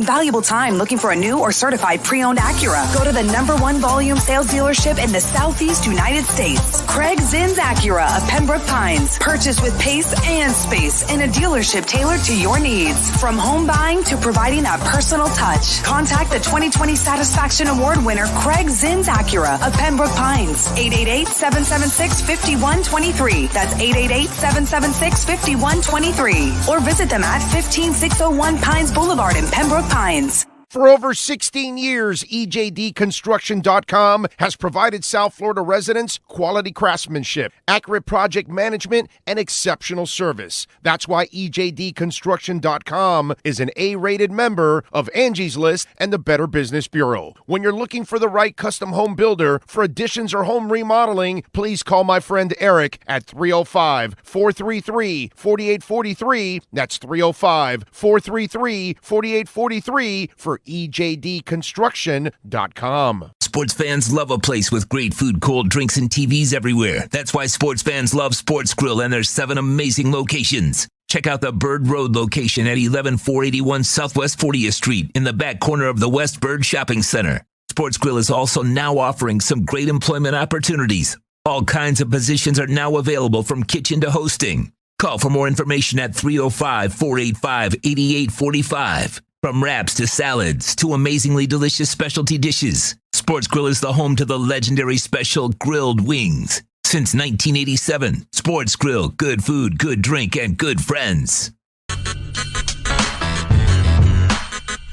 Valuable time looking for a new or certified pre-owned Acura? Go to the #1 volume sales dealership in the Southeast United States. Craig Zinn's Acura of Pembroke Pines. Purchase with pace and space in a dealership tailored to your needs. From home buying to providing that personal touch. Contact the 2020 Satisfaction Award winner Craig Zinn's Acura of Pembroke Pines. 888-776-5123. That's 888-776-5123. Or visit them at 15601 Pines Boulevard in Pembroke Pines. For over 16 years, EJDconstruction.com has provided South Florida residents quality craftsmanship, accurate project management, and exceptional service. That's why EJDconstruction.com is an A-rated member of Angie's List and the Better Business Bureau. When you're looking for the right custom home builder for additions or home remodeling, please call my friend Eric at 305-433-4843. That's 305-433-4843 for EJDconstruction.com. Sports fans love a place with great food, cold drinks, and TVs everywhere. That's why sports fans love Sports Grill and their 7 amazing locations. Check out the Bird Road location at 11481 Southwest 40th Street in the back corner of the West Bird Shopping Center. Sports Grill is also now offering some great employment opportunities. All kinds of positions are now available from kitchen to hosting. Call for more information at 305-485-8845. From wraps to salads to amazingly delicious specialty dishes, Sports Grill is the home to the legendary special grilled wings. Since 1987, Sports Grill, good food, good drink, and good friends.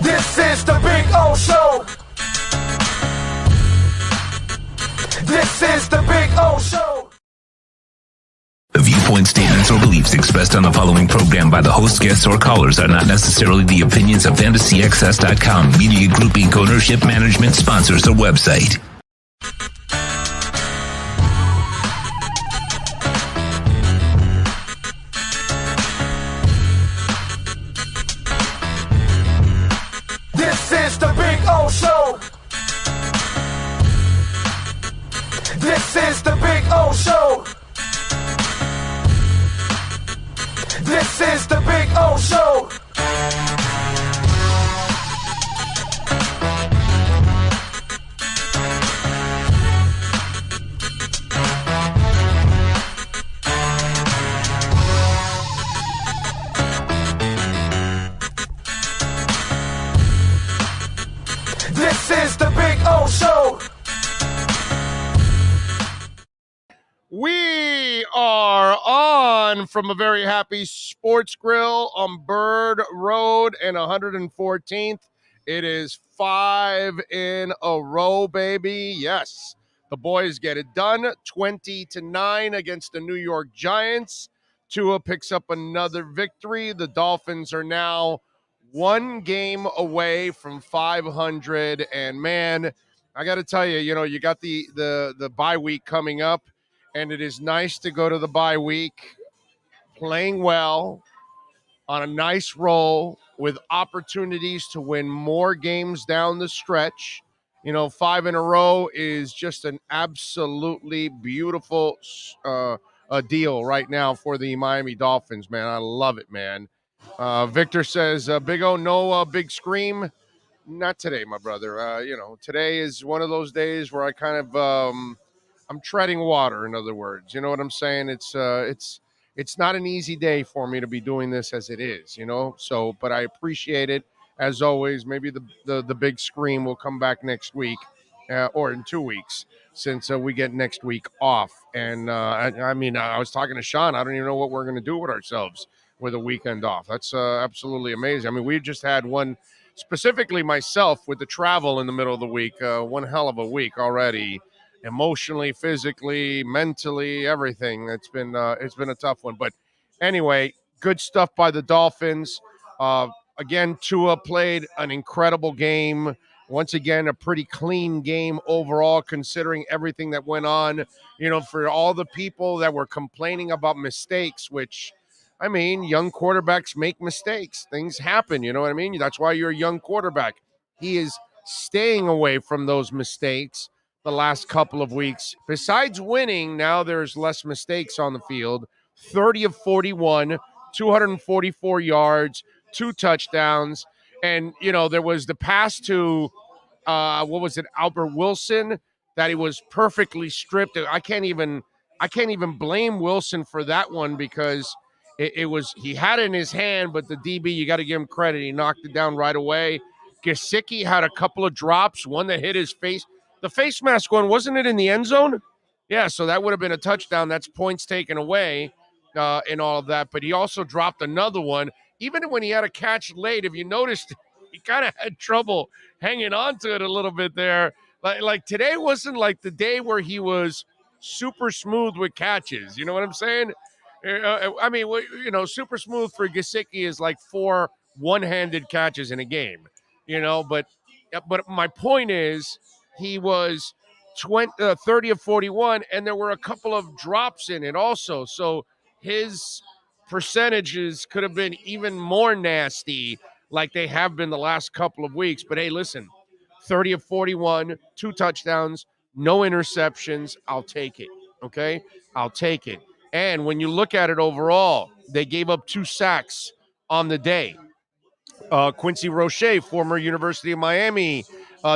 This is the Big O Show. This is the Big O Show. The viewpoint, statements, or beliefs expressed on the following program by the host, guests, or callers are not necessarily the opinions of FantasyXS.com, Media Group Inc., ownership, management, sponsors, or website. This is the Big O Show. This is the Big O Show. This is the Big O Show. This is the Big O Show. We are on from a very happy Sports Grill on Bird Road and 114th. It is 5 in a row, baby. Yes, the boys get it done. 20-9 against the New York Giants. Tua picks up another victory. The Dolphins are now one game away from 500. And man, I got to tell you, you got the bye week coming up. And it is nice to go to the bye week playing well on a nice roll with opportunities to win more games down the stretch. 5 in a row is just an absolutely beautiful deal right now for the Miami Dolphins, man. I love it, man. Victor says, Big O, no big scream. Not today, my brother. Today is one of those days where I kind of I'm treading water, in other words. You know what I'm saying? It's not an easy day for me to be doing this as it is, So, but I appreciate it as always. Maybe the big scream will come back next week or in 2 weeks since we get next week off. And I was talking to Sean. I don't even know what we're going to do with ourselves with a weekend off. That's absolutely amazing. I mean, we just had one, specifically myself, with the travel in the middle of the week. One hell of a week already. Emotionally, physically, mentally, everything. It's been a tough one. But anyway, good stuff by the Dolphins. Again, Tua played an incredible game. Once again, a pretty clean game overall, considering everything that went on. For all the people that were complaining about mistakes, which, I mean, young quarterbacks make mistakes. Things happen, you know what I mean? That's why you're a young quarterback. He is staying away from those mistakes the last couple of weeks. Besides winning, now there's less mistakes on the field. 30 of 41, 244 yards, 2 touchdowns. And, there was the pass to, what was it, Albert Wilson, that he was perfectly stripped. I can't even blame Wilson for that one because he had it in his hand, but the DB, you got to give him credit. He knocked it down right away. Gesicki had a couple of drops, one that hit his face. The face mask one, wasn't it in the end zone? Yeah, so that would have been a touchdown. That's points taken away in all of that. But he also dropped another one. Even when he had a catch late, if you noticed, he kind of had trouble hanging on to it a little bit there. Like today wasn't like the day where he was super smooth with catches. You know what I'm saying? I mean, super smooth for Gesicki is like 4 one-handed catches in a game. But my point is he was 30 of 41, and there were a couple of drops in it also. So his percentages could have been even more nasty like they have been the last couple of weeks. But hey, listen, 30 of 41, 2 touchdowns, no interceptions. I'll take it, okay? I'll take it. And when you look at it overall, they gave up 2 sacks on the day. Quincy Roche, former University of Miami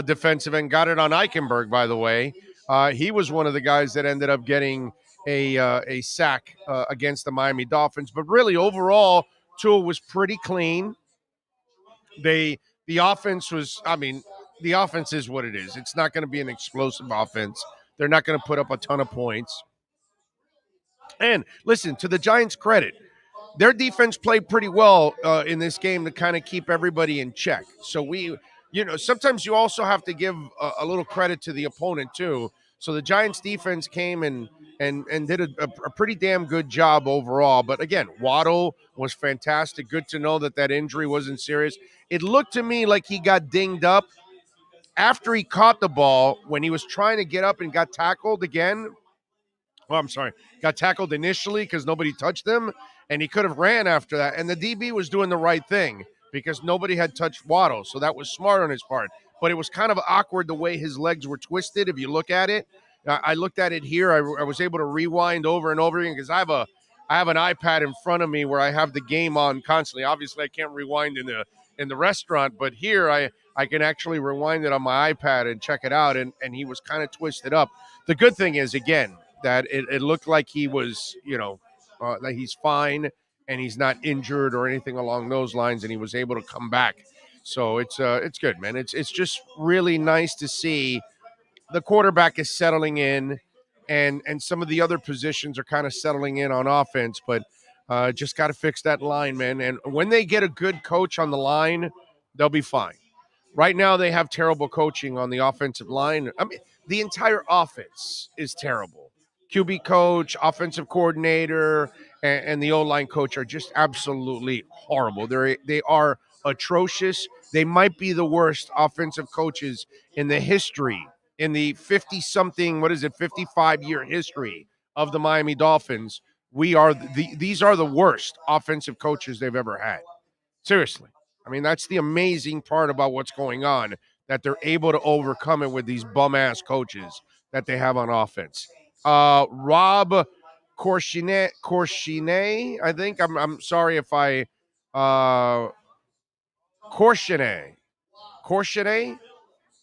defensive end, got it on Eichenberg, by the way. He was one of the guys that ended up getting a sack against the Miami Dolphins. But really, overall, Tua was pretty clean. The offense was, the offense is what it is. It's not going to be an explosive offense. They're not going to put up a ton of points. And listen, to the Giants' credit, their defense played pretty well in this game to kind of keep everybody in check. So sometimes you also have to give a little credit to the opponent too. So the Giants defense came and did a pretty damn good job overall. But again, Waddle was fantastic. Good to know that injury wasn't serious. It looked to me like he got dinged up after he caught the ball when he was trying to get up and got tackled again. Well, I'm sorry, got tackled initially because nobody touched him, and he could have ran after that. And the DB was doing the right thing because nobody had touched Waddle, so that was smart on his part. But it was kind of awkward the way his legs were twisted if you look at it. I looked at it here. I was able to rewind over and over again because I have an iPad in front of me where I have the game on constantly. Obviously, I can't rewind in the restaurant, but here I can actually rewind it on my iPad and check it out, and he was kind of twisted up. The good thing is, again, that it looked like he was, that he's fine and he's not injured or anything along those lines, and he was able to come back. So it's good, man. It's just really nice to see the quarterback is settling in, and some of the other positions are kind of settling in on offense, but just got to fix that line, man. And when they get a good coach on the line, they'll be fine. Right now, they have terrible coaching on the offensive line. I mean, the entire offense is terrible. QB coach, offensive coordinator, and the O-line coach are just absolutely horrible. They are atrocious. They might be the worst offensive coaches in the history, in the 50-something, 55-year history of the Miami Dolphins. These are the worst offensive coaches they've ever had. Seriously. I mean, that's the amazing part about what's going on, that they're able to overcome it with these bum-ass coaches that they have on offense. Rob Corchine, I think. I'm sorry if I Corchine.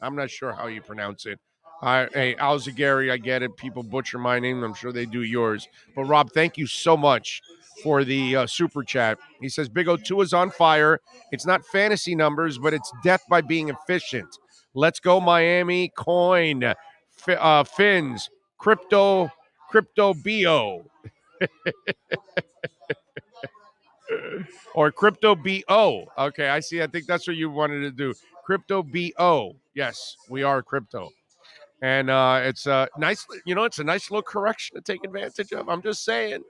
I'm not sure how you pronounce it. Hey, Alzugaray, I get it. People butcher my name. I'm sure they do yours. But Rob, thank you so much for the super chat. He says, Big O2 is on fire. It's not fantasy numbers, but it's death by being efficient. Let's go Miami. Coin. Fins. Crypto BO. Or Crypto BO. Okay, I see. I think that's what you wanted to do. Crypto BO. Yes, we are crypto. And it's a nice, it's a nice little correction to take advantage of. I'm just saying.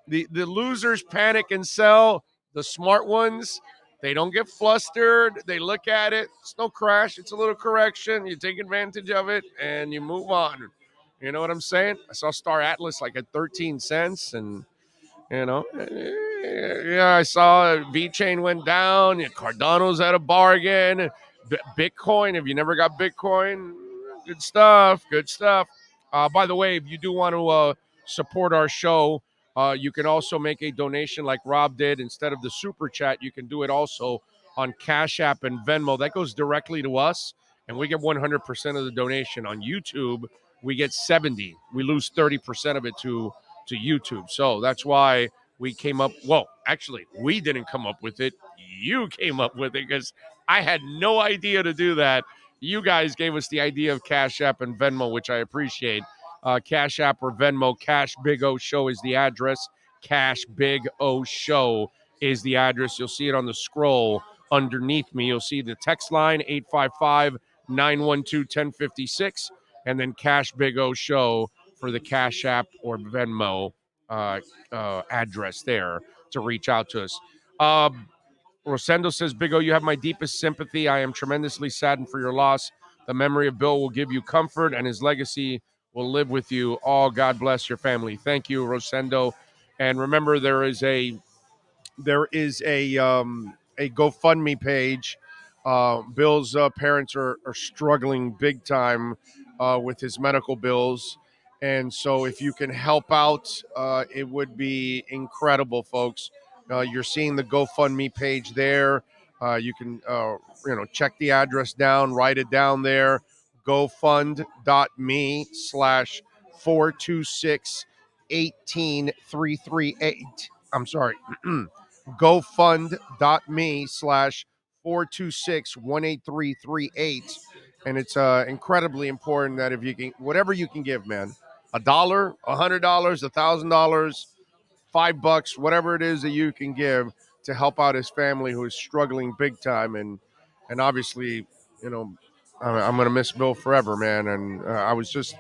The losers panic and sell. The smart ones, they don't get flustered. They look at it. It's no crash. It's a little correction. You take advantage of it and you move on. You know what I'm saying? I saw Star Atlas like at 13 cents and, yeah, I saw V-Chain went down. Cardano's at a bargain. Bitcoin, if you never got Bitcoin, good stuff. By the way, if you do want to support our show, You can also make a donation like Rob did. Instead of the super chat, you can do it also on Cash App and Venmo. That goes directly to us, and we get 100% of the donation. On YouTube, we get 70. We lose 30% of it to YouTube. So that's why we came up. Well, actually, we didn't come up with it. You came up with it because I had no idea to do that. You guys gave us the idea of Cash App and Venmo, which I appreciate. Cash App or Venmo, Cash Big O Show is the address. Cash Big O Show is the address. You'll see it on the scroll underneath me. You'll see the text line, 855-912-1056, and then Cash Big O Show for the Cash App or Venmo address there to reach out to us. Rosendo says, Big O, you have my deepest sympathy. I am tremendously saddened for your loss. The memory of Bill will give you comfort, and his legacy will live with you. All God bless your family. Thank you, Rosendo. And remember, there is a GoFundMe page. Bill's parents are struggling big time with his medical bills. And so if you can help out, it would be incredible, folks. You're seeing the GoFundMe page there. You can, check the address down, write it down there. GoFund.me/426-18338. I'm sorry. GoFund.me/426-18338. And it's incredibly important that if you can, whatever you can give, man, $1, $100, $1,000, $5, whatever it is that you can give to help out his family who is struggling big time. And obviously, I'm going to miss Bill forever, man. And I was just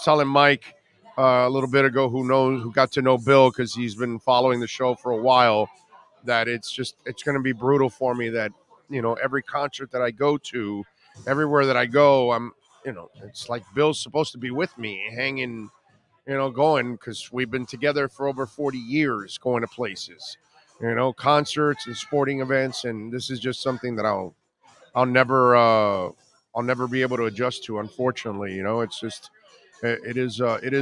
telling Mike a little bit ago, who got to know Bill because he's been following the show for a while, that it's going to be brutal for me that, every concert that I go to, everywhere that I go, it's like Bill's supposed to be with me hanging, going, because we've been together for over 40 years going to places, concerts and sporting events. And this is just something that I'll never be able to adjust to, unfortunately. It's just, it is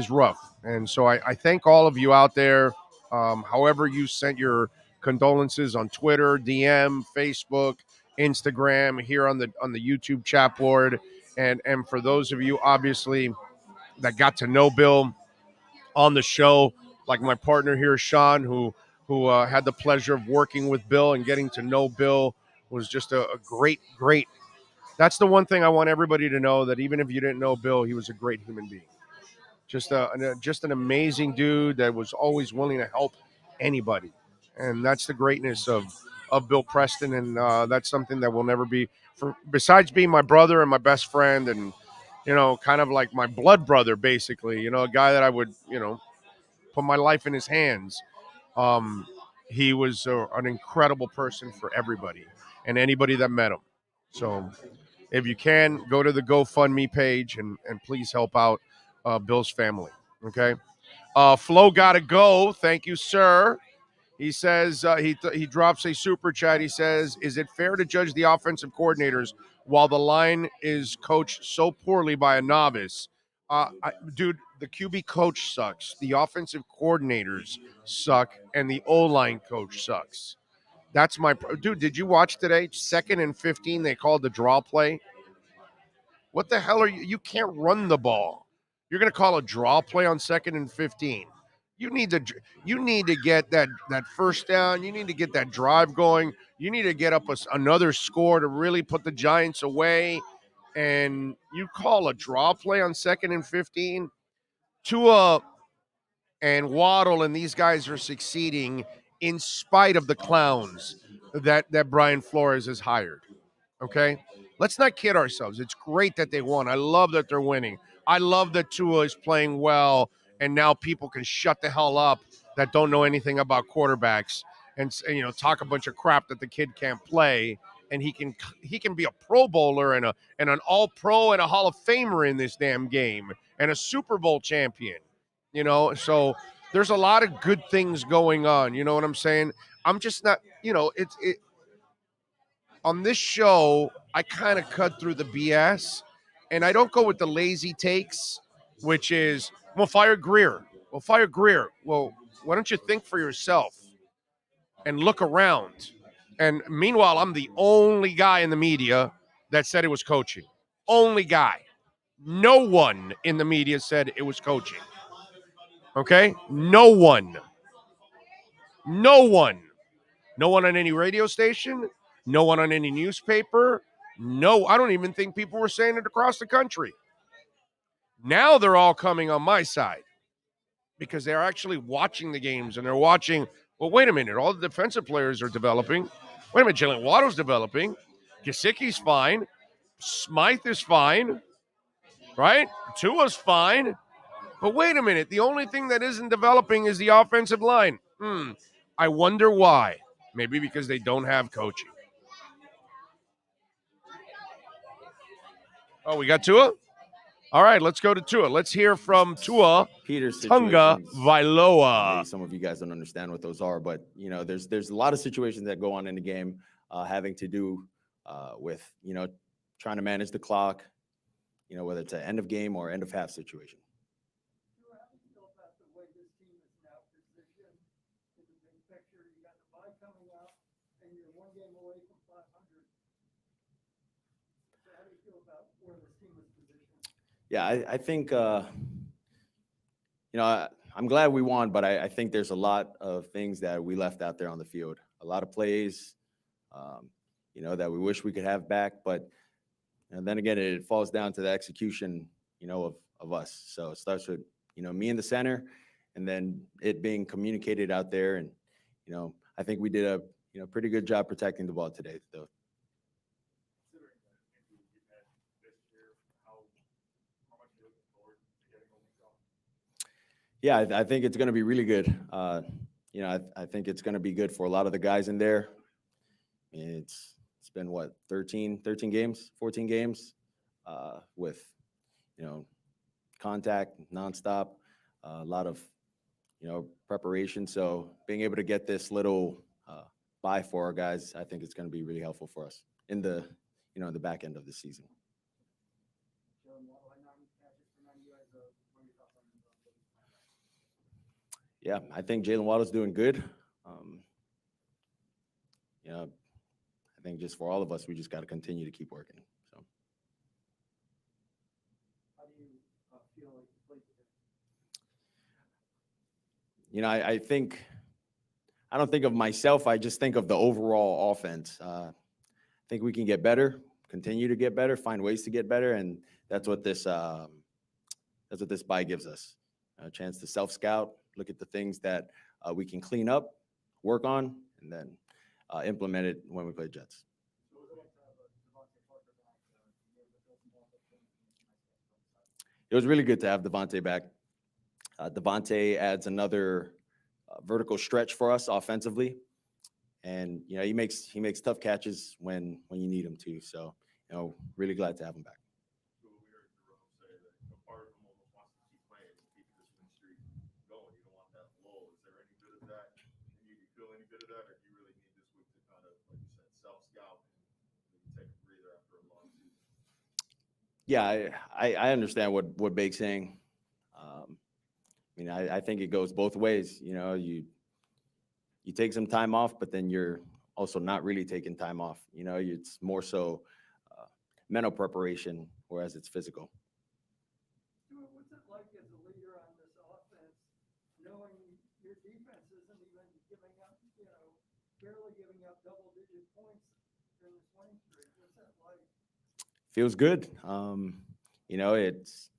rough. And so I thank all of you out there. However you sent your condolences on Twitter, DM, Facebook, Instagram, here on the YouTube chat board. And for those of you, obviously, that got to know Bill on the show, like my partner here, Sean, who had the pleasure of working with Bill and getting to know Bill, was just a great. That's the one thing I want everybody to know, that even if you didn't know Bill, he was a great human being. Just an amazing dude that was always willing to help anybody. And that's the greatness of Bill Preston. And that's something that will never be, besides being my brother and my best friend and, kind of like my blood brother, basically, a guy that I would, put my life in his hands. He was an incredible person for everybody and anybody that met him. So if you can, go to the GoFundMe page and please help out Bill's family. Okay. Flo gotta go. Thank you, sir. He says he drops a super chat. He says, is it fair to judge the offensive coordinators while the line is coached so poorly by a novice? Dude, the QB coach sucks. The offensive coordinators suck. And the O-line coach sucks. That's dude, did you watch today? 2nd and 15, they called the draw play. What the hell are you? You can't run the ball. You're going to call a draw play on 2nd and 15. You need to get that first down. You need to get that drive going. You need to get up another score to really put the Giants away. And you call a draw play on 2nd and 15. Tua and Waddle and these guys are succeeding in spite of the clowns that Brian Flores has hired. Okay? Let's not kid ourselves. It's great that they won. I love that they're winning. I love that Tua is playing well, and now people can shut the hell up that don't know anything about quarterbacks and talk a bunch of crap that the kid can't play, and he can be a Pro Bowler and an All-Pro and a Hall of Famer in this damn game and a Super Bowl champion. So there's a lot of good things going on. You know what I'm saying? I'm just not, on this show, I kind of cut through the BS, and I don't go with the lazy takes, which is, we'll fire Greer. Well, Why don't you think for yourself and look around? And meanwhile, I'm the only guy in the media that said it was coaching. Only guy. No one in the media said it was coaching. Okay? No one. No one. No one on any radio station. No one on any newspaper. No, I don't even think people were saying it across the country. Now they're all coming on my side because they're actually watching the games and they're watching, well, wait a minute, all the defensive players are developing. Wait a minute, Jalen Waddle's developing. Gesicki's fine. Smythe is fine, right? Tua's fine. But wait a minute, the only thing that isn't developing is the offensive line. I wonder why. Maybe because they don't have coaching. Oh, we got Tua? All right, let's go to Tua. Let's hear from Tua Tunga Vailoa. Some of you guys don't understand what those are, but there's a lot of situations that go on in the game having to do with trying to manage the clock, whether it's an end of game or end of half situation. Yeah, I think, I'm glad we won, but I think there's a lot of things that we left out there on the field. A lot of plays, that we wish we could have back. But then again, it falls down to the execution, of us. So it starts with, me in the center and then it being communicated out there. And, I think we did a pretty good job protecting the ball today, though. Yeah, I think it's going to be really good. I think it's going to be good for a lot of the guys in there. It's been, 13 games, 14 games with, contact nonstop, a lot of, preparation. So being able to get this little bye for our guys, I think it's going to be really helpful for us in the, in the back end of the season. Yeah, I think Jalen Waddle's doing good. I think just for all of us, we just got to continue to keep working. So. How do you feel like you played today? I don't think of myself. I just think of the overall offense. I think we can get better, continue to get better, find ways to get better, and that's what this bye gives us: a chance to self-scout, look at the things that we can clean up, work on, and then implement it when we play Jets. It was really good to have Devontae back. Devontae adds another vertical stretch for us offensively, and he makes tough catches when you need him to. So really glad to have him back. Yeah, I understand what Bake's saying. I think it goes both ways. You take some time off, but then you're also not really taking time off. It's more so mental preparation, whereas it's physical. What's it like as a leader on this offense, knowing your defense isn't even giving up, barely giving up double-digit points during this winning streak? What's that like? Feels good. It's,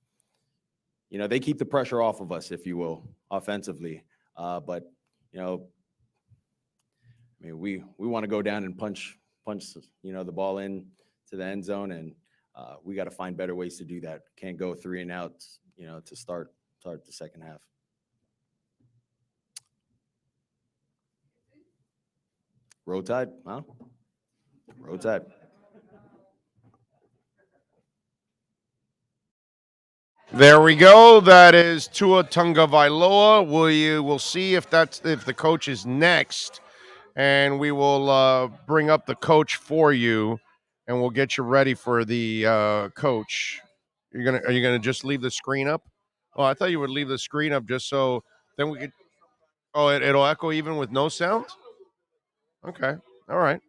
they keep the pressure off of us, if you will, offensively. But, we want to go down and punch, the ball in to the end zone. And we got to find better ways to do that. Can't go 3 and out, to start the second half. Roll Tide, huh? Roll Tide. There we go. That is Tua Tunga Vailoa. We'll see if the coach is next, and we will bring up the coach for you, and we'll get you ready for the coach. Are you gonna just leave the screen up? Oh, I thought you would leave the screen up just so then we could. Oh, it'll echo even with no sound? Okay. All right.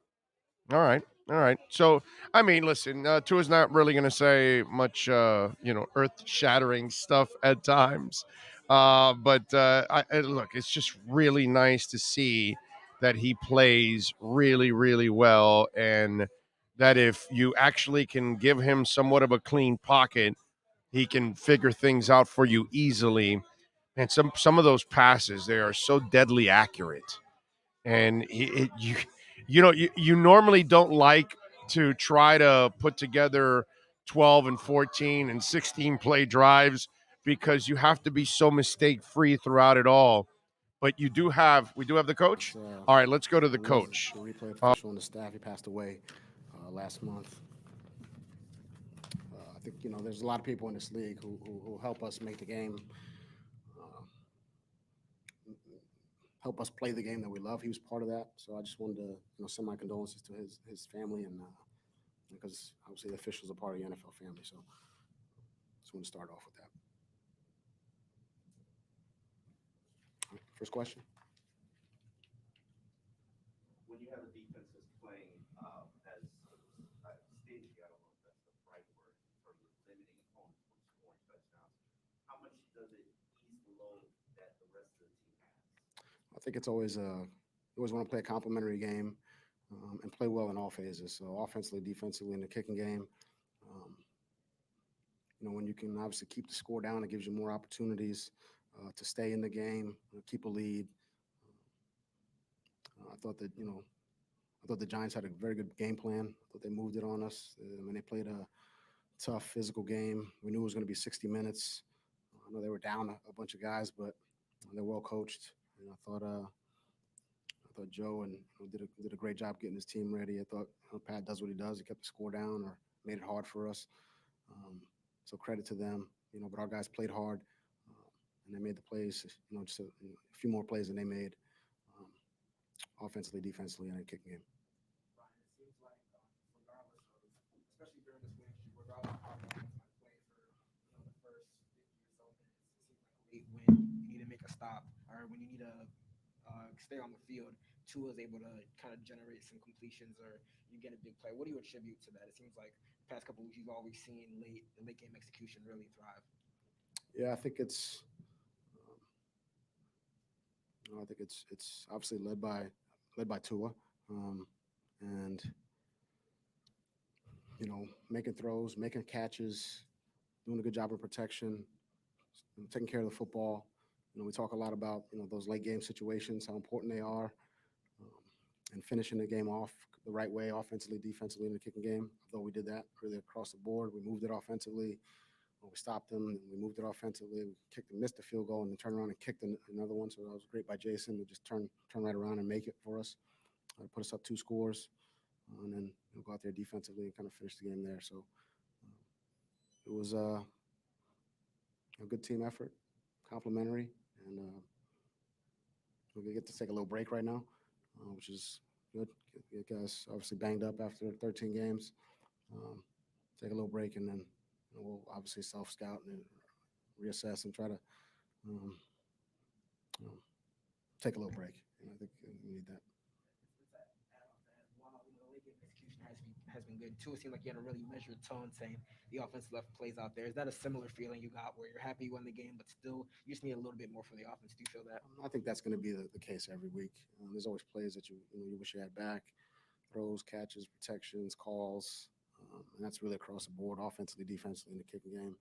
All right. All right. So, I mean, listen, Tua's not really going to say much, earth-shattering stuff at times. But look, it's just really nice to see that he plays really, really well, and that if you actually can give him somewhat of a clean pocket, he can figure things out for you easily. And some of those passes, they are so deadly accurate. And you normally don't like to try to put together 12 and 14 and 16 play drives because you have to be so mistake free throughout it all. But we do have the coach. All right, let's go to the coach. The replay official on the staff. He passed away last month. I think there's a lot of people in this league who help us make the game, help us play the game that we love. He was part of that, so I just wanted to send my condolences to his family, and because obviously the officials are part of the NFL family, so just want to start off with that. All right, first question. When you have a defense that's playing as stingy, I don't know if that's the right word, in terms of limiting opponents from scoring touchdowns, how much does it ease the load that the rest of the team has? I think it's always you always want to play a complementary game and play well in all phases. So offensively, defensively, in the kicking game. When you can obviously keep the score down, it gives you more opportunities to stay in the game, keep a lead. I thought the Giants had a very good game plan. I thought they moved it on us. They played a tough physical game. We knew it was going to be 60 minutes. I know they were down a bunch of guys, but they're well coached. And I thought Joe did a great job getting his team ready. I thought Pat does what he does. He kept the score down or made it hard for us. So credit to them. But our guys played hard, and they made the plays. Just a few more plays than they made, offensively, defensively, and in the kicking game. Brian, it seems like regardless of, especially during this win, regardless of how the Lions might play for the first 50 or so minutes, it seems like late when you need to make a stop or when you need to stay on the field, Tua is able to kind of generate some completions or you get a big play. What do you attribute to that? It seems like the past couple of weeks you've always seen the late game execution really thrive. Yeah, I think it's obviously led by Tua, and making throws, making catches, doing a good job of protection, taking care of the football. We talk a lot about those late game situations, how important they are, and finishing the game off the right way, offensively, defensively, in the kicking game. Although we did that really across the board, we moved it offensively. We stopped them, and we moved it offensively. We missed the field goal, and then turned around and kicked another one. So that was great by Jason to just turn right around and make it for us, put us up 2 scores, and then go out there defensively and kind of finish the game there. So it was a good team effort, complimentary, and we get to take a little break right now, which is good. Get guys obviously banged up after 13 games. Take a little break, and then we'll obviously self-scout and reassess and try to take a little break. I think we need that. While the late game execution has been good too, it seemed like you had a really measured tone saying the offense left plays out there. Is that a similar feeling you got where you're happy you won the game, but still you just need a little bit more from the offense? Do you feel that? I think that's going to be the case every week. There's always plays that you wish you had back, throws, catches, protections, calls, and that's really across the board, offensively, defensively, in the kicking game.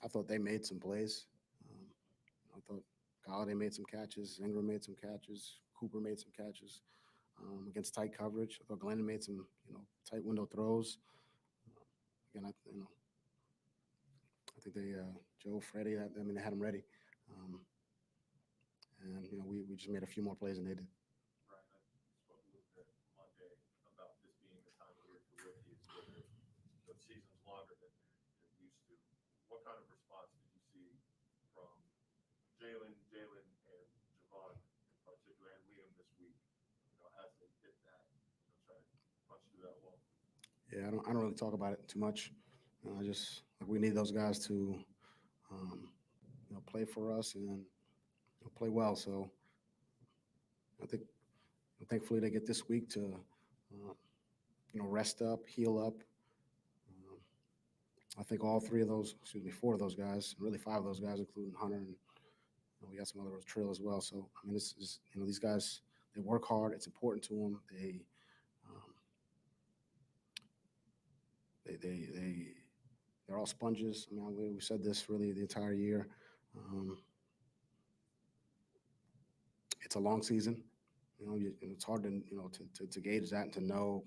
I thought they made some plays. I thought Galladay made some catches, Ingram made some catches, Cooper made some catches against tight coverage. I thought Glennon made some tight window throws. Again, I think they Joe, Freddie, they had them ready, and we just made a few more plays than they did. Brian, I spoke a little bit Monday about this being the time of year for rookies, where the season's longer than used to. What kind of response did you see from Jalen, and Javon in particular, and Liam this week? As they hit that, try to punch through that wall. Yeah, I don't really talk about it too much. We need those guys to play for us and play well. So I think thankfully they get this week to rest up, heal up. I think all four of those guys, really five of those guys, including Hunter, and we got some other Trill as well. So I mean, this is these guys, they work hard. It's important to them. They're all sponges. I mean, we said this really the entire year. It's a long season. It's hard to gauge that and to know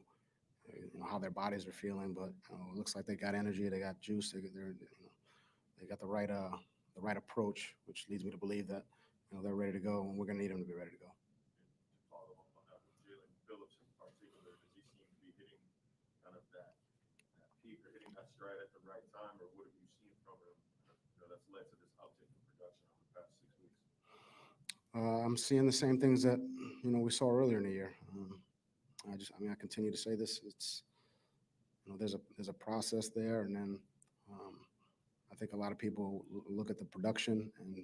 how their bodies are feeling. But it looks like they got energy, they got juice, they got the right approach, which leads me to believe that they're ready to go, and we're going to need them to be ready to go. Follow up on that with Jalen Phillips in particular, does he seem to be hitting kind of that peak or hitting that stride at the right time, or what have you seen from him that's led to this uptick in production over the past 6 weeks? I'm seeing the same things that we saw earlier in the year. I continue to say this. It's there's a process there, and then I think a lot of people look at the production and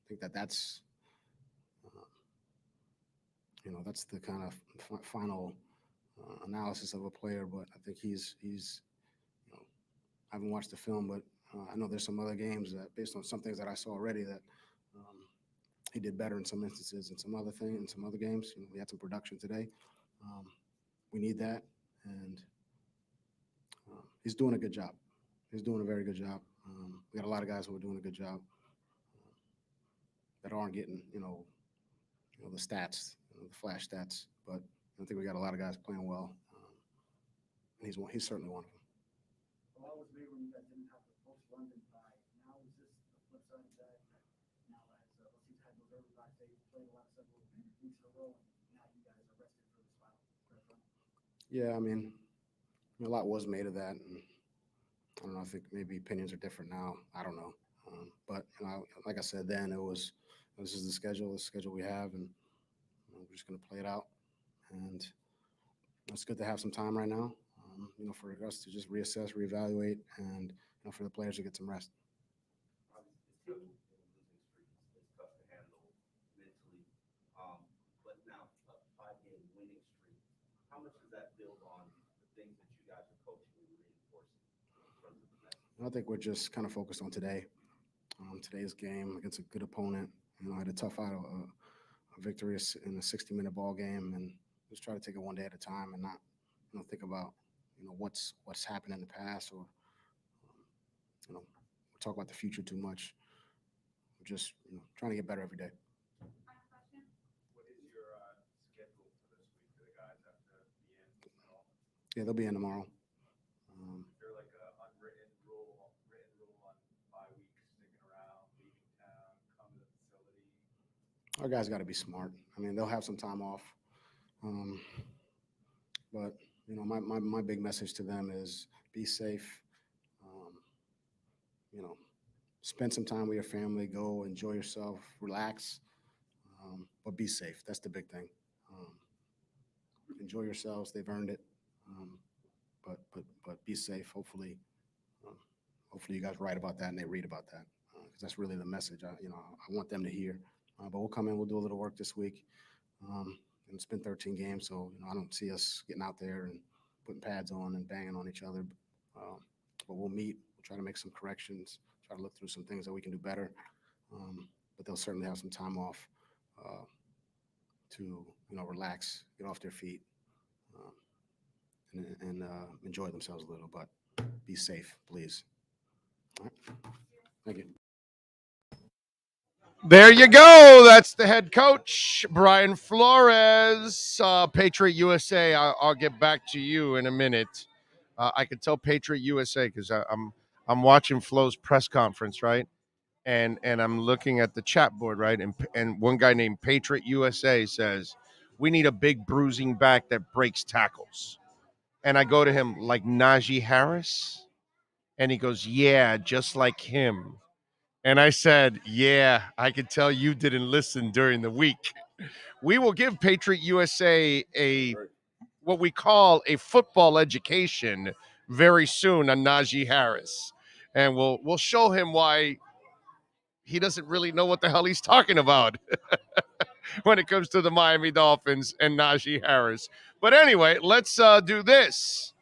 think that's that's the kind of final analysis of a player. But I think he's I haven't watched the film, but I know there's some other games that, based on some things that I saw already, that he did better in some instances, and some other games. We had some production today. We need that, and he's doing a good job. He's doing a very good job. We got a lot of guys who are doing a good job that aren't getting, the stats, the flash stats. But I think we got a lot of guys playing well. And he's certainly one of them. A lot was made when you guys didn't have the post-London bye. Now is this the flip side of that? Now as he's had those early byes, they played a lot of several weeks in a row, and now you guys are rested for this final stretch run. Yeah, I mean, a lot was made of that, and I don't know. I think maybe opinions are different now. I don't know, but like I said, then this is the schedule we have, and we're just going to play it out. And it's good to have some time right now, for us to just reassess, reevaluate, and for the players to get some rest. It's tough in losing streaks. It's tough to handle mentally. But now a 5-game winning streak. How much does that build on the things that you guys are coaching and reinforcing in terms of the message? I think we're just kind of focused on today. Today's game against a good opponent. I had to tough out a victory in a 60-minute ball game, and just try to take it one day at a time, and not think about what's happened in the past, or talk about the future too much. We're just trying to get better every day. What is your schedule for this week? Do the guys have to be in at all? Yeah, they'll be in tomorrow. Is there like an unwritten rule on bye weeks, sticking around, leaving town, come to the facility? Our guys got to be smart. I mean, they'll have some time off, but my big message to them is be safe. Spend some time with your family, go enjoy yourself, relax, but be safe. That's the big thing. Enjoy yourselves; they've earned it. But be safe. Hopefully you guys write about that and they read about that, because that's really the message. I want them to hear. But we'll come in, we'll do a little work this week, and it's been 13 games, so I don't see us getting out there and putting pads on and banging on each other. But we'll meet, we'll try to make some corrections, try to look through some things that we can do better. But they'll certainly have some time off to relax, get off their feet, and enjoy themselves a little. But be safe, please. All right. Thank you. There you go. That's the head coach, Brian Flores, Patriot USA. I'll get back to you in a minute. I could tell Patriot USA because I'm watching Flo's press conference, right? And I'm looking at the chat board, right? And one guy named Patriot USA says, "We need a big bruising back that breaks tackles." And I go to him, like Najee Harris, and he goes, "Yeah, just like him." And I said, "Yeah, I could tell you didn't listen during the week." We will give Patriot USA what we call a football education very soon on Najee Harris, and we'll show him why he doesn't really know what the hell he's talking about when it comes to the Miami Dolphins and Najee Harris. But anyway, let's do this.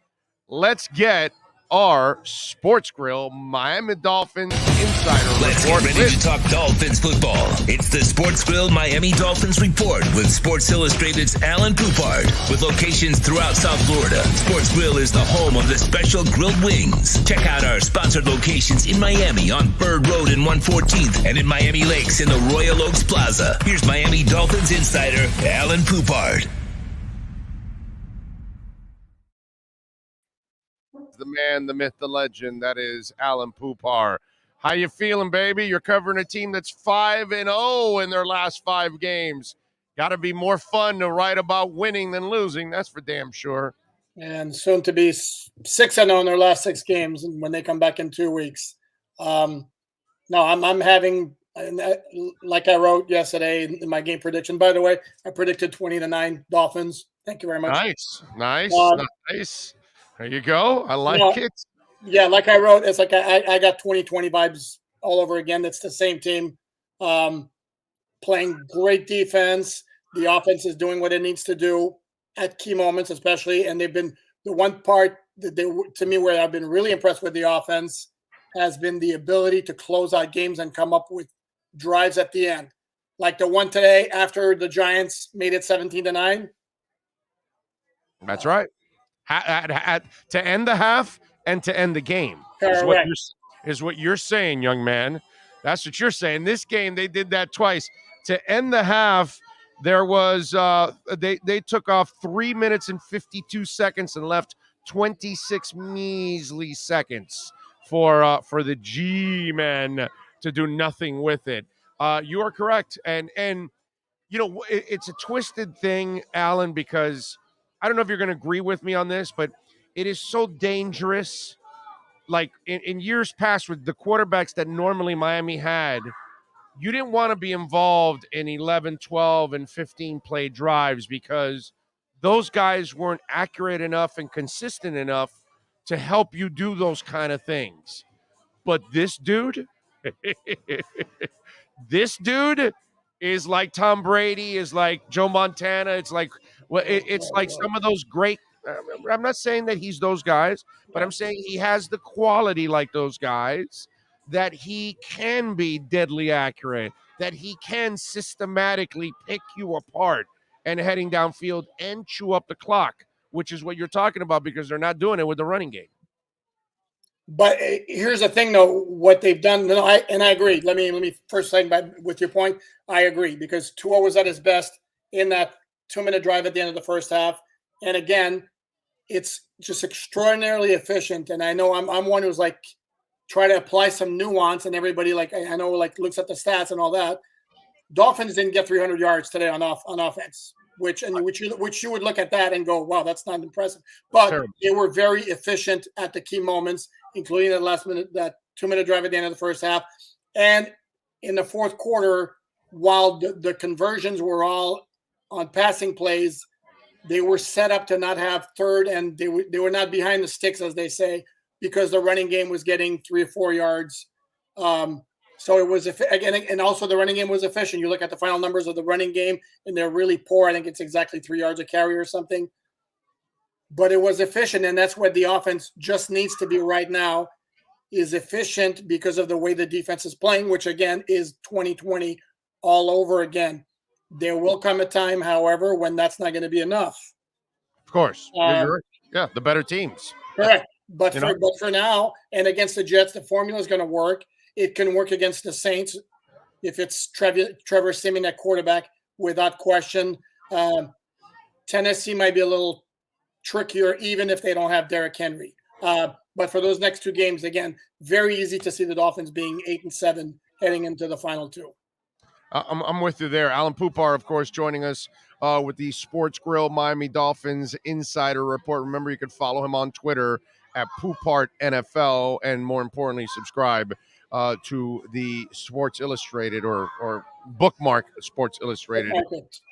Let's get our Sports Grill Miami Dolphins Insider Let's Report. get ready to talk Dolphins football. It's the Sports Grill Miami Dolphins Report with Sports Illustrated's Alan Poupard. With locations throughout South Florida, Sports Grill is the home of the special grilled wings. Check out our sponsored locations in Miami on Bird Road and 114th and in Miami Lakes in the Royal Oaks Plaza. Here's Miami Dolphins Insider Alan Poupard. The man, the myth, the legend, that is Alan Poupard. How you feeling, baby? You're covering a team that's 5-0 in their last 5 games. Got to be more fun to write about winning than losing. That's for damn sure. And soon to be 6-0 in their last 6 games when they come back in 2 weeks. No, I'm having, like I wrote yesterday in my game prediction. By the way, I predicted 20-9 Dolphins. Thank you very much. Nice. There you go. I like it. Yeah, like I wrote, it's like I got 2020 vibes all over again. It's the same team playing great defense. The offense is doing what it needs to do at key moments, especially. And they've been the one part that to me, where I've been really impressed with the offense has been the ability to close out games and come up with drives at the end. Like the one today after the Giants made it 17-9. That's right. To end the half and to end the game is what you're saying, young man. That's what you're saying. This game, they did that twice. To end the half, there was they took off 3 minutes and 52 seconds and left 26 measly seconds for the G-men to do nothing with it. You are correct, and you know it's a twisted thing, Alan, because I don't know if you're going to agree with me on this, but it is so dangerous. Like in years past with the quarterbacks that normally Miami had, you didn't want to be involved in 11, 12, and 15 play drives because those guys weren't accurate enough and consistent enough to help you do those kind of things. But this dude, is like Tom Brady, is like Joe Montana. It's like it's like some of those great. I'm not saying that he's those guys, but I'm saying he has the quality like those guys, that he can be deadly accurate, that he can systematically pick you apart and heading downfield and chew up the clock, which is what you're talking about because they're not doing it with the running game. But here's the thing, though, what they've done. No, I agree. Let me first say with your point. I agree because Tua was at his best in that 2-minute drive at the end of the first half, and again, it's just extraordinarily efficient. And I know I'm one who's like try to apply some nuance, and everybody I know looks at the stats and all that. Dolphins didn't get 300 yards today on offense, which you would look at that and go, wow, that's not impressive. But they were very efficient at the key moments, including that 2-minute drive at the end of the first half. And in the fourth quarter, while the conversions were all on passing plays, they were set up to not have third, and they were not behind the sticks, as they say, because the running game was getting 3 or 4 yards. So it was again, and also the running game was efficient. You look at the final numbers of the running game, and they're really poor. I think it's exactly 3 yards a carry or something. But it was efficient, and that's what the offense just needs to be right now, is efficient because of the way the defense is playing, which again is 2020 all over again. There will come a time, however, when that's not going to be enough. Of course. Yeah, the better teams. Correct. But for now, and against the Jets, the formula is going to work. It can work against the Saints if it's Trevor Siemian at quarterback, without question. Tennessee might be a little trickier, even if they don't have Derrick Henry. But for those next 2 games, again, very easy to see the Dolphins being 8-7 heading into the final 2. I'm with you there. Alan Poupard, of course, joining us with the Sports Grill Miami Dolphins Insider Report. Remember, you can follow him on Twitter at Poupard NFL, and more importantly, subscribe to the Sports Illustrated or bookmark Sports Illustrated.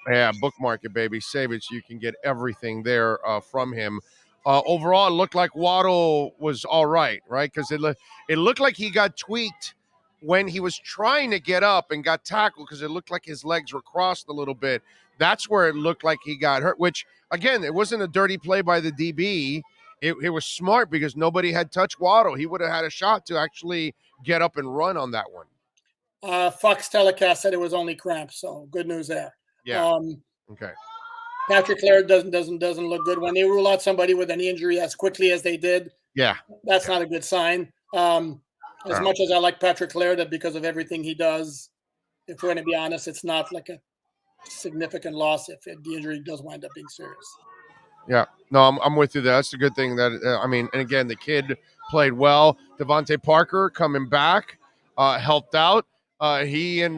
Yeah, bookmark it, baby. Save it so you can get everything there from him. Overall, it looked like Waddle was all right? Because it looked like he got tweaked when he was trying to get up and got tackled because it looked like his legs were crossed a little bit, that's where it looked like he got hurt, which, again, it wasn't a dirty play by the DB. It was smart because nobody had touched Waddle. He would have had a shot to actually get up and run on that one. Fox telecast said it was only cramps, so good news there. Yeah. Okay. Patrick Laird doesn't look good. When they rule out somebody with an injury as quickly as they did, yeah, that's not a good sign. As much as I like Patrick Laird, because of everything he does, if we're going to be honest, it's not like a significant loss if the injury does wind up being serious. Yeah, no, I'm with you there. That's the good thing that, and again, the kid played well. Devontae Parker coming back, helped out. He and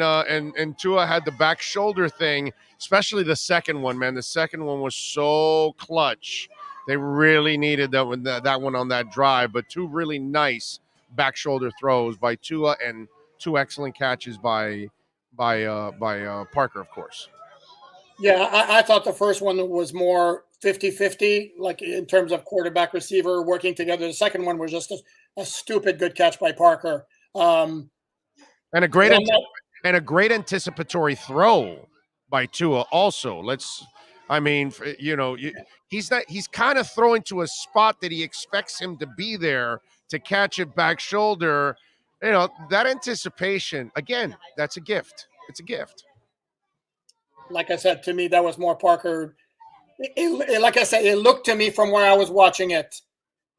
Tua had the back shoulder thing, especially the second one, man. The second one was so clutch. They really needed that one on that drive, but two really nice back shoulder throws by Tua and two excellent catches by Parker, of course. Yeah, I thought the first one was more 50-50, like in terms of quarterback receiver working together. The second one was just a stupid good catch by Parker. And a great anticipatory throw by Tua also. He's kind of throwing to a spot that he expects him to be there to catch it back shoulder. That anticipation, again, that's a gift. It's a gift. Like I said, to me, that was more Parker. Like I said, it looked to me from where I was watching it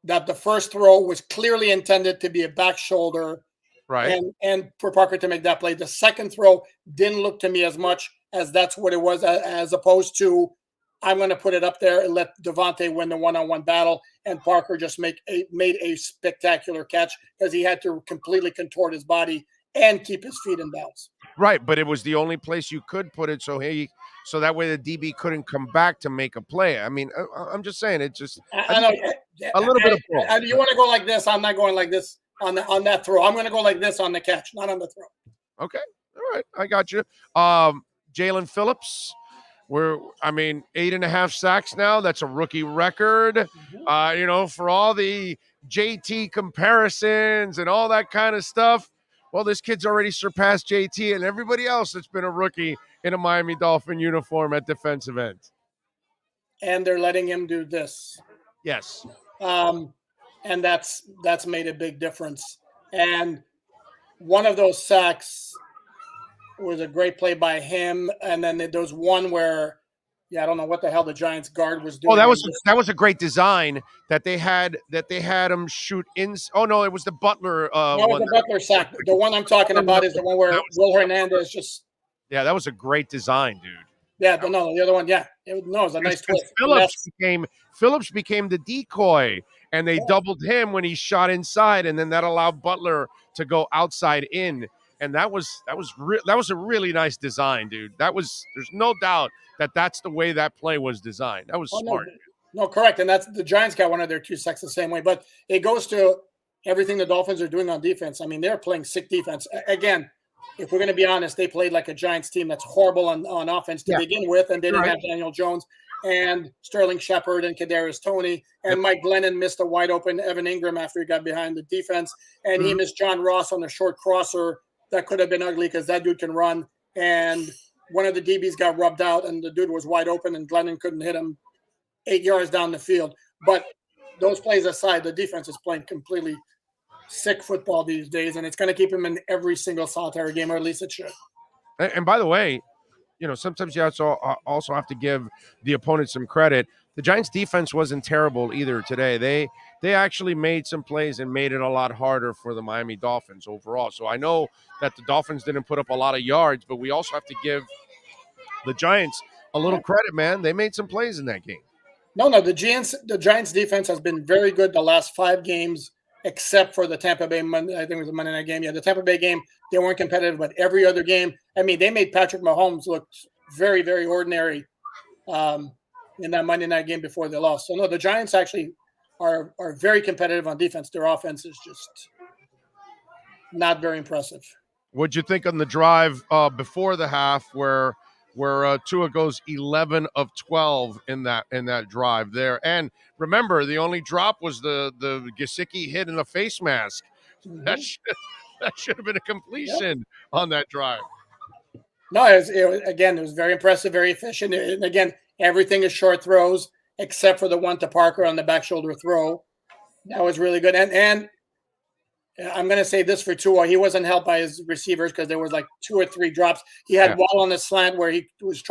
that the first throw was clearly intended to be a back shoulder, right? And for Parker to make that play. The second throw didn't look to me as much as that's what it was, as opposed to I'm going to put it up there and let Devontae win the one-on-one battle, and Parker just made a spectacular catch because he had to completely contort his body and keep his feet in bounds. Right, but it was the only place you could put it, so that way the DB couldn't come back to make a play. I mean, I'm just saying, it just I know a little bit of both. You want to go like this? I'm not going like this on that throw. I'm going to go like this on the catch, not on the throw. Okay, all right, I got you. Jalen Phillips, 8.5 sacks now. That's a rookie record. For all the JT comparisons and all that kind of stuff. Well, this kid's already surpassed JT and everybody else that's been a rookie in a Miami Dolphin uniform at defensive end. And they're letting him do this. Yes. And that's made a big difference. And one of those sacks was a great play by him. And then there was one where, I don't know what the hell the Giants guard was doing. Oh, that was a great design that they had him shoot in. Oh no, it was the Butler. That was the Butler sack. The one I'm talking about is the one where Will Hernandez just. Yeah, that was a great design, dude. Yeah, the other one. Yeah, it was a nice twist. Phillips became the decoy, and they doubled him when he shot inside, and then that allowed Butler to go outside in, and that was a really nice design, dude. There's no doubt that's the way that play was designed. That was smart. No, correct. And that's the Giants got one of their two sacks the same way. But it goes to everything the Dolphins are doing on defense. I mean, they're playing sick defense. Again, if we're going to be honest, they played like a Giants team that's horrible on offense to begin with, and they didn't have Daniel Jones and Sterling Shepard and Kadarius Toney, and Mike Glennon missed a wide open Evan Ingram after he got behind the defense, and he missed John Ross on the short crosser that could have been ugly because that dude can run, and one of the DBs got rubbed out, and the dude was wide open, and Glennon couldn't hit him 8 yards down the field. But those plays aside, the defense is playing completely sick football these days, and it's going to keep him in every single solitary game, or at least it should. And by the way, sometimes you also have to give the opponent some credit. The Giants' defense wasn't terrible either today. They actually made some plays and made it a lot harder for the Miami Dolphins overall. So I know that the Dolphins didn't put up a lot of yards, but we also have to give the Giants a little credit, man. They made some plays in that game. No, the Giants' defense has been very good the last 5 games, except for the Tampa Bay Monday. I think it was the Monday night game. Yeah, the Tampa Bay game, they weren't competitive, but every other game, I mean, they made Patrick Mahomes look very, very ordinary in that Monday night game before they lost. So no, the Giants actually are very competitive on defense. Their offense is just not very impressive. What'd you think on the drive before the half where Tua goes 11 of 12 in that drive there? And remember, the only drop was the Gesicki hit in the face mask. That should have been a completion on that drive. No, it was very impressive, very efficient. And again, everything is short throws except for the one to Parker on the back shoulder throw. That was really good. And I'm going to say this for Tua. He wasn't helped by his receivers because there was like 2 or 3 drops. He had Wall on the slant where he was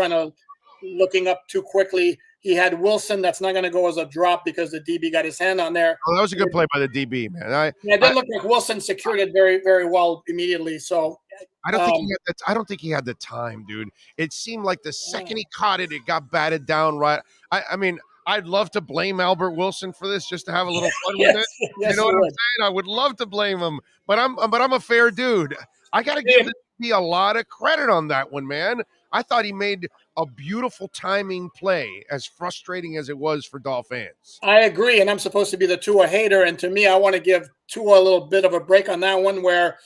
looking up too quickly. He had Wilson that's not going to go as a drop because the DB got his hand on there. Oh, that was a good play by the DB, man. It did look like Wilson secured it very, very well immediately. So I don't think he had the time, dude. It seemed like the second he caught it, it got batted down right. I mean, I'd love to blame Albert Wilson for this just to have a little fun with it. Yes, you know what I'm saying? I would love to blame him, but I'm a fair dude. I got to give the DB a lot of credit on that one, man. I thought he made a beautiful timing play, as frustrating as it was for Dolph fans. I agree, and I'm supposed to be the Tua hater, and to me, I want to give Tua a little bit of a break on that one where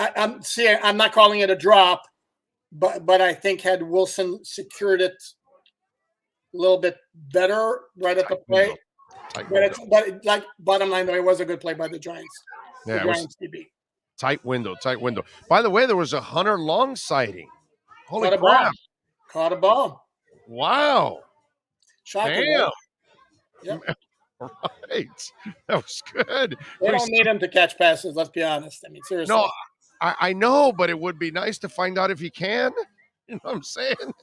I'm not calling it a drop, but I think had Wilson secured it a little bit better right at the play. But like bottom line, though, it was a good play by the Giants. Yeah, the Giants DB. Tight window. By the way, there was a Hunter Long sighting. Holy crap. Caught a ball. Wow. Shocking. Damn. Yep. Right. That was good. They don't need him to catch passes, let's be honest. I mean, seriously. No, I know, but it would be nice to find out if he can. You know what I'm saying?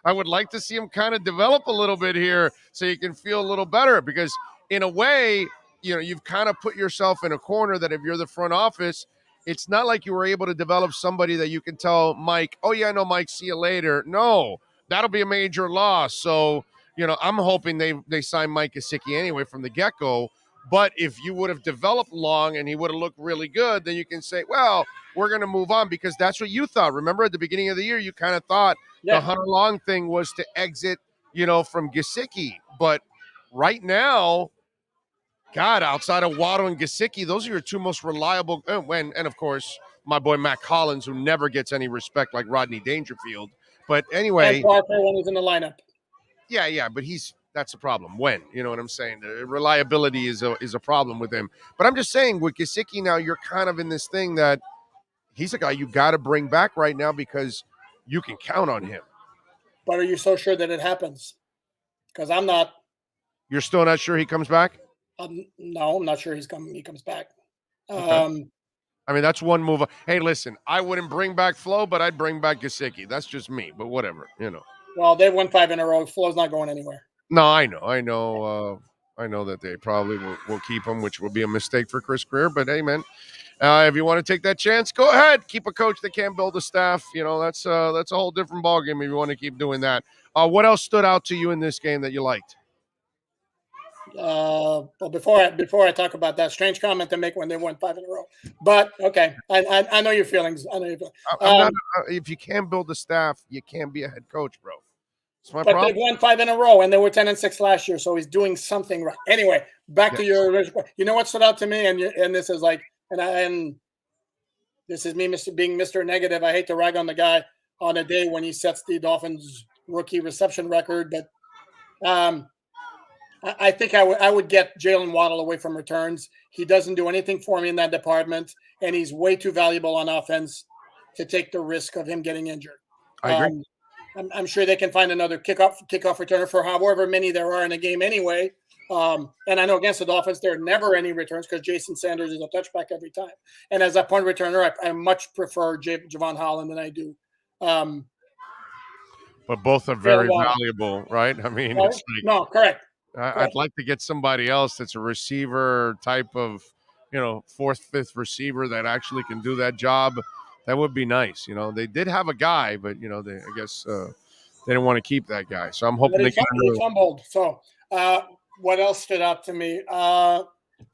I would like to see him kind of develop a little bit here so you can feel a little better because in a way, you've kind of put yourself in a corner that if you're the front office, it's not like you were able to develop somebody that you can tell Mike, oh yeah, no, Mike, see you later. No, that'll be a major loss. So, I'm hoping they sign Mike Gesicki anyway from the get-go. But if you would have developed Long and he would have looked really good, then you can say, well, we're going to move on because that's what you thought. Remember at the beginning of the year, you kind of thought the Hunter Long thing was to exit, from Gesicki. But right now, God, outside of Waddle and Gesicki, those are your 2 most reliable. And of course, my boy Matt Collins, who never gets any respect like Rodney Dangerfield. But anyway. And Parker when he's in the lineup. Yeah, but that's a problem. When, you know what I'm saying? The reliability is a problem with him. But I'm just saying, with Gesicki now, you're kind of in this thing that he's a guy you got to bring back right now because you can count on him. But are you so sure that it happens? Because I'm not. You're still not sure he comes back? No, I'm not sure he comes back. Okay. I mean, that's one move. Hey, listen, I wouldn't bring back Flo, but I'd bring back Gesicki. That's just me, but whatever, Well, they won 5 in a row. Flo's not going anywhere. No, I know that they probably will keep him, which will be a mistake for Chris Greer. But hey, man, if you want to take that chance, go ahead. Keep a coach that can't build a staff. That's a whole different ballgame if you want to keep doing that. What else stood out to you in this game that you liked? Well, before I talk about that, strange comment to make when they won 5 in a row. But okay, I know your feelings. If you can't build a staff, you can't be a head coach, bro. But they've won 5 in a row, and they were 10-6 last year, so he's doing something right. Anyway, back to your original. You know what stood out to me, and this is like, and this is me, being Mr. Negative. I hate to rag on the guy on a day when he sets the Dolphins rookie reception record, but I think I would get Jalen Waddle away from returns. He doesn't do anything for me in that department, and he's way too valuable on offense to take the risk of him getting injured. I agree. I'm sure they can find another kickoff returner for however many there are in a game anyway. And I know against the Dolphins, there are never any returns because Jason Sanders is a touchback every time. And as a punt returner, I much prefer Javon Holland than I do. But both are very valuable, right? I mean, it's like, no, correct. I'd like to get somebody else that's a receiver type of, 4th, 5th receiver that actually can do that job. That would be nice. They did have a guy, but, I guess they didn't want to keep that guy. So I'm hoping they fumbled. So what else stood out to me?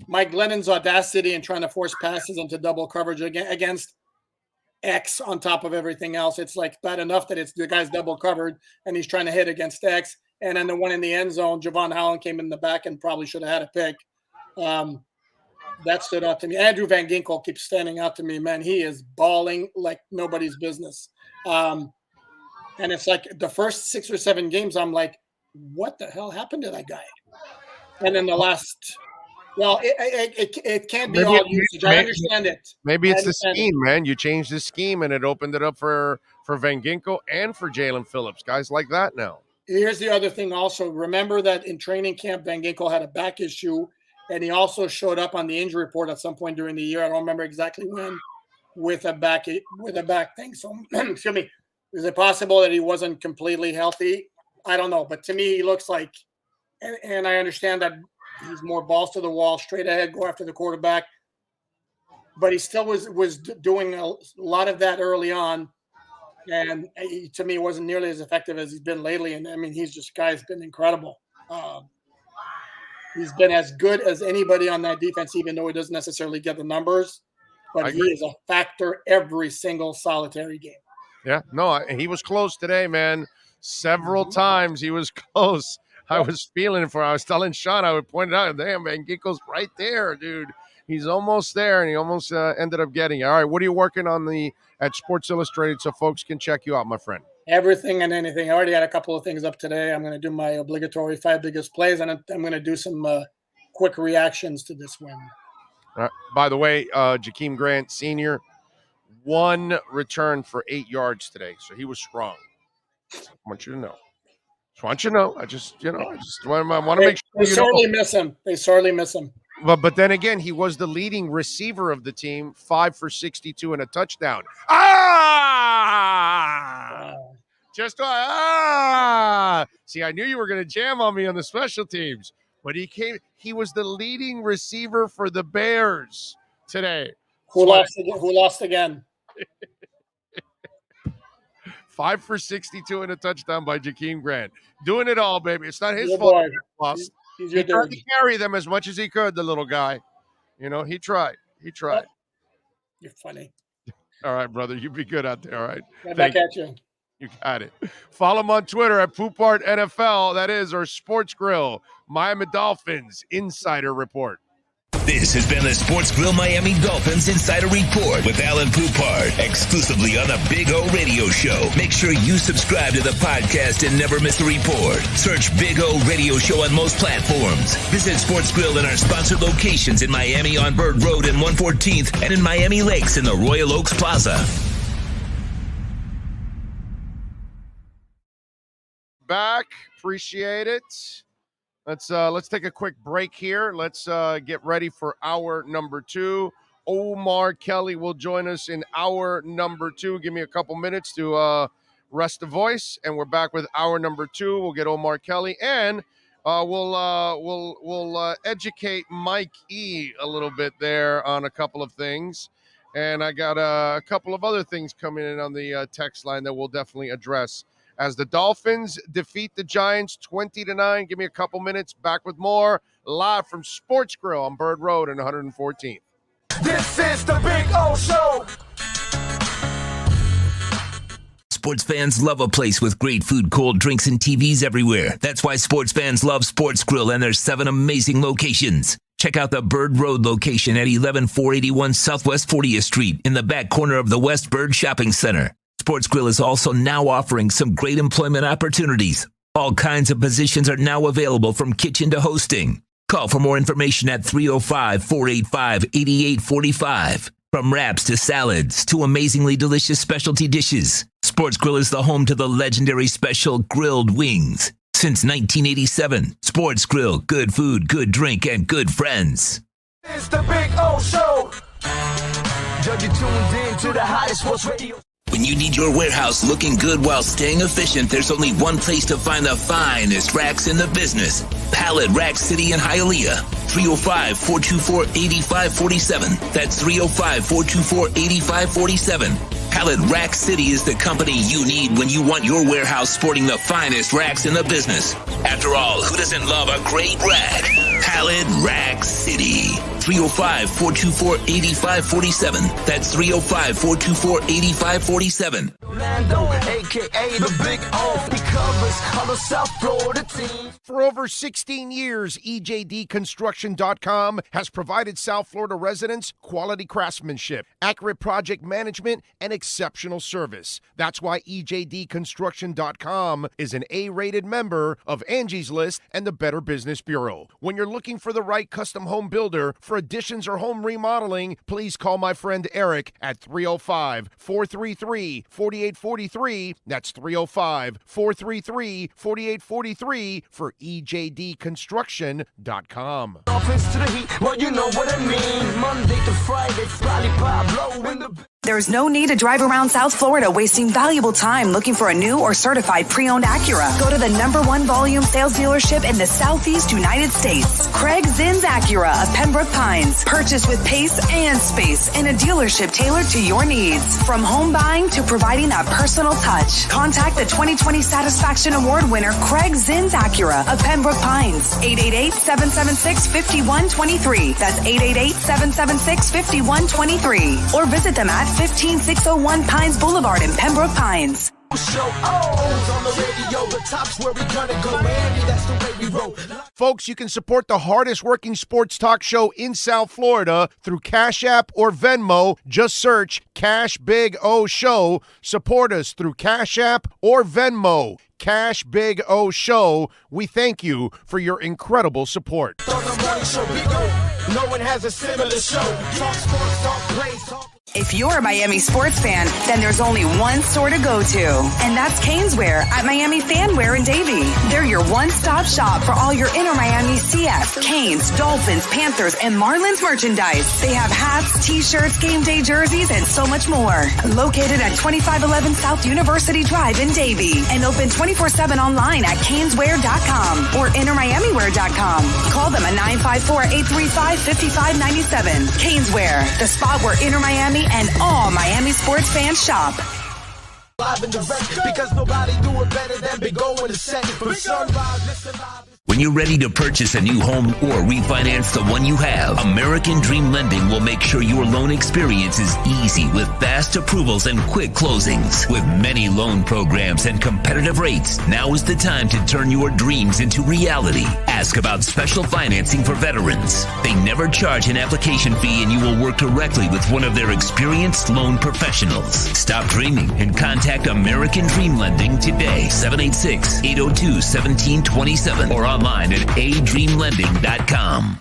Mike Glennon's audacity in trying to force passes into double coverage against X on top of everything else. It's like bad enough that it's the guy's double covered and he's trying to hit against X. And then the one in the end zone, Javon Holland came in the back and probably should have had a pick. That stood out to me. Andrew Van Ginkel keeps standing out to me, man. He is balling like nobody's business. And it's like the first 6 or 7 games, I'm like, what the hell happened to that guy? And then the last Well, it can't be all usage. I understand it. Maybe it's the understand scheme, man. You changed the scheme, and it opened it up for Van Ginkel and for Jalen Phillips, guys like that now. Here's the other thing also. Remember that in training camp, Van Ginkel had a back issue, and he also showed up on the injury report at some point during the year. I don't remember exactly when, with a back thing. So, excuse me. Is it possible that he wasn't completely healthy? I don't know. But to me, he looks like, and I understand that he's more balls to the wall, straight ahead, go after the quarterback. But he still was doing a lot of that early on. And to me, wasn't nearly as effective as he's been lately. And I mean, guy's been incredible. He's been as good as anybody on that defense, even though he doesn't necessarily get the numbers. But he is a factor every single solitary game. Yeah, no, he was close today, man. Several times he was close. I was feeling it I was telling Sean, I would point it out, damn, man, Ginkel's right there, dude. He's almost there, and he almost ended up getting it. All right, what are you working on at Sports Illustrated so folks can check you out, my friend? Everything and anything. I already had a couple of things up today. I'm going to do my obligatory 5 biggest plays, and I'm going to do some quick reactions to this win. By the way, Jakeem Grant Sr., 1 return for 8 yards today, so he was strong. I want you to know. I just want to make sure they sorely miss him. But then again, he was the leading receiver of the team, 5 for 62 and a touchdown. See, I knew you were going to jam on me on the special teams, but he was the leading receiver for the Bears today. Who lost again? 5 for 62 and a touchdown by Jakeem Grant. Doing it all, baby. It's not his fault. He tried to carry them as much as he could, the little guy. You know, he tried. You're funny. All right, brother. You be good out there, all right? Right back at you. You got it. Follow him on Twitter at Poupart NFL. That is our Sports Grill, Miami Dolphins Insider Report. This has been the Sports Grill Miami Dolphins Insider Report with Alan Poupart, exclusively on the Big O Radio Show. Make sure you subscribe to the podcast and never miss a report. Search Big O Radio Show on most platforms. Visit Sports Grill in our sponsored locations in Miami on Bird Road and 114th and in Miami Lakes in the Royal Oaks Plaza. Back. Appreciate it. Let's take a quick break here. Let's get ready for hour number 2. Omar Kelly will join us in hour number 2. Give me a couple minutes to rest the voice, and we're back with hour number 2. We'll get Omar Kelly, and we'll educate Mike E a little bit there on a couple of things. And I got a couple of other things coming in on the text line that we'll definitely address. As the Dolphins defeat the Giants 20-9. Give me a couple minutes. Back with more live from Sports Grill on Bird Road and 114th. This is the Big O Show. Sports fans love a place with great food, cold drinks, and TVs everywhere. That's why sports fans love Sports Grill and their 7 amazing locations. Check out the Bird Road location at 11481 Southwest 40th Street in the back corner of the West Bird Shopping Center. Sports Grill is also now offering some great employment opportunities. All kinds of positions are now available from kitchen to hosting. Call for more information at 305-485-8845. From wraps to salads to amazingly delicious specialty dishes, Sports Grill is the home to the legendary special grilled wings. Since 1987, Sports Grill, good food, good drink, and good friends. It's the Big O Show. Judge, you tuned in to the hottest sports radio. When you need your warehouse looking good while staying efficient, there's only one place to find the finest racks in the business. Pallet Rack City in Hialeah. 305-424-8547. That's 305-424-8547. Pallet Rack City is the company you need when you want your warehouse sporting the finest racks in the business. After all, who doesn't love a great rack? Pallet Rack City. 305-424-8547. That's 305-424-8547. Orlando, a.k.a. the Big O. He covers all the South Florida teams. For over 16 years, EJDconstruction.com has provided South Florida residents quality craftsmanship, accurate project management, and exceptional service. That's why EJDconstruction.com is an A-rated member of Angie's List and the Better Business Bureau. When you're looking looking for the right custom home builder for additions or home remodeling, please call my friend Eric at 305-433-4843. That's 305-433-4843 for ejdconstruction.com. Dolphins to the heat, well, you know what I mean. Monday to Friday, lollipop blow in the... There's no need to drive around South Florida wasting valuable time looking for a new or certified pre-owned Acura. Go to the #1 volume sales dealership in the Southeast United States. Craig Zinn's Acura of Pembroke Pines. Purchase with pace and space in a dealership tailored to your needs. From home buying to providing that personal touch. Contact the 2020 Satisfaction Award winner Craig Zinn's Acura of Pembroke Pines. 888-776-5123. That's 888-776-5123. Or visit them at 15601 Pines Boulevard in Pembroke Pines. Folks, you can support the hardest working sports talk show in South Florida through Cash App or Venmo. Just search Cash Big O Show. Support us through Cash App or Venmo. Cash Big O Show. We thank you for your incredible support. No one has a similar show. Talk sports, talk plays, talk... If you're a Miami sports fan, then there's only one store to go to, and that's Caneswear at Miami Fanwear in Davie. They're your one-stop shop for all your inner Miami CF, Canes, Dolphins, Panthers, and Marlins merchandise. They have hats, t-shirts, game day jerseys, and so much more. Located at 2511 South University Drive in Davie, and open 24/7 online at caneswear.com or innermiamiwear.com. Call them at 954-835-5597. Caneswear, the spot where inner Miami and all Miami sports fans shop. Live and direct, because nobody do it better than Big O in the set. From sunrise, listen live. When you're ready to purchase a new home or refinance the one you have, American Dream Lending will make sure your loan experience is easy with fast approvals and quick closings. With many loan programs and competitive rates, now is the time to turn your dreams into reality. Ask about special financing for veterans. They never charge an application fee, and you will work directly with one of their experienced loan professionals. Stop dreaming and contact American Dream Lending today, 786-802-1727, or online at adreamlending.com.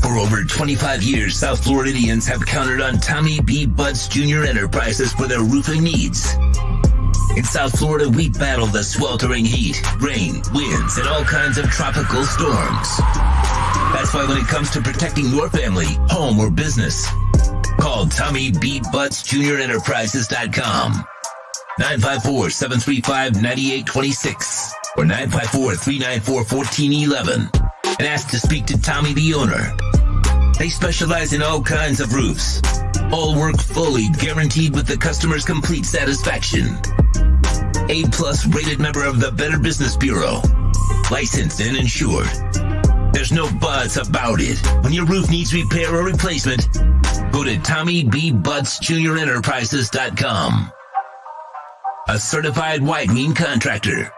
For over 25 years, South Floridians have counted on Tommy B. Butts Jr. Enterprises for their roofing needs. In South Florida, we battle the sweltering heat, rain, winds, and all kinds of tropical storms. That's why when it comes to protecting your family, home, or business, call Tommy B. Butts Jr. Enterprises.com. 954-735-9826 or 954-394-1411 and ask to speak to Tommy, the owner. They specialize in all kinds of roofs. All work fully guaranteed with the customer's complete satisfaction. A+ rated member of the Better Business Bureau. Licensed and insured. There's no buts about it. When your roof needs repair or replacement, go to TommyBButtsJrEnterprises.com. A certified widening contractor.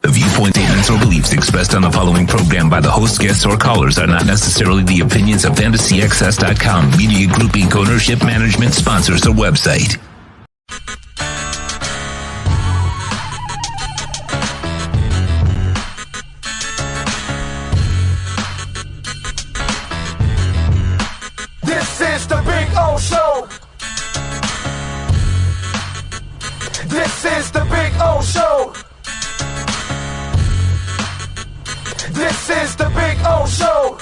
The viewpoint, statements, or beliefs expressed on the following program by the host, guests, or callers are not necessarily the opinions of FantasyXS.com, Media Group Inc., ownership, management, sponsors, or website. This is the Big O Show. This is the Big O Show. This is the Big O Show.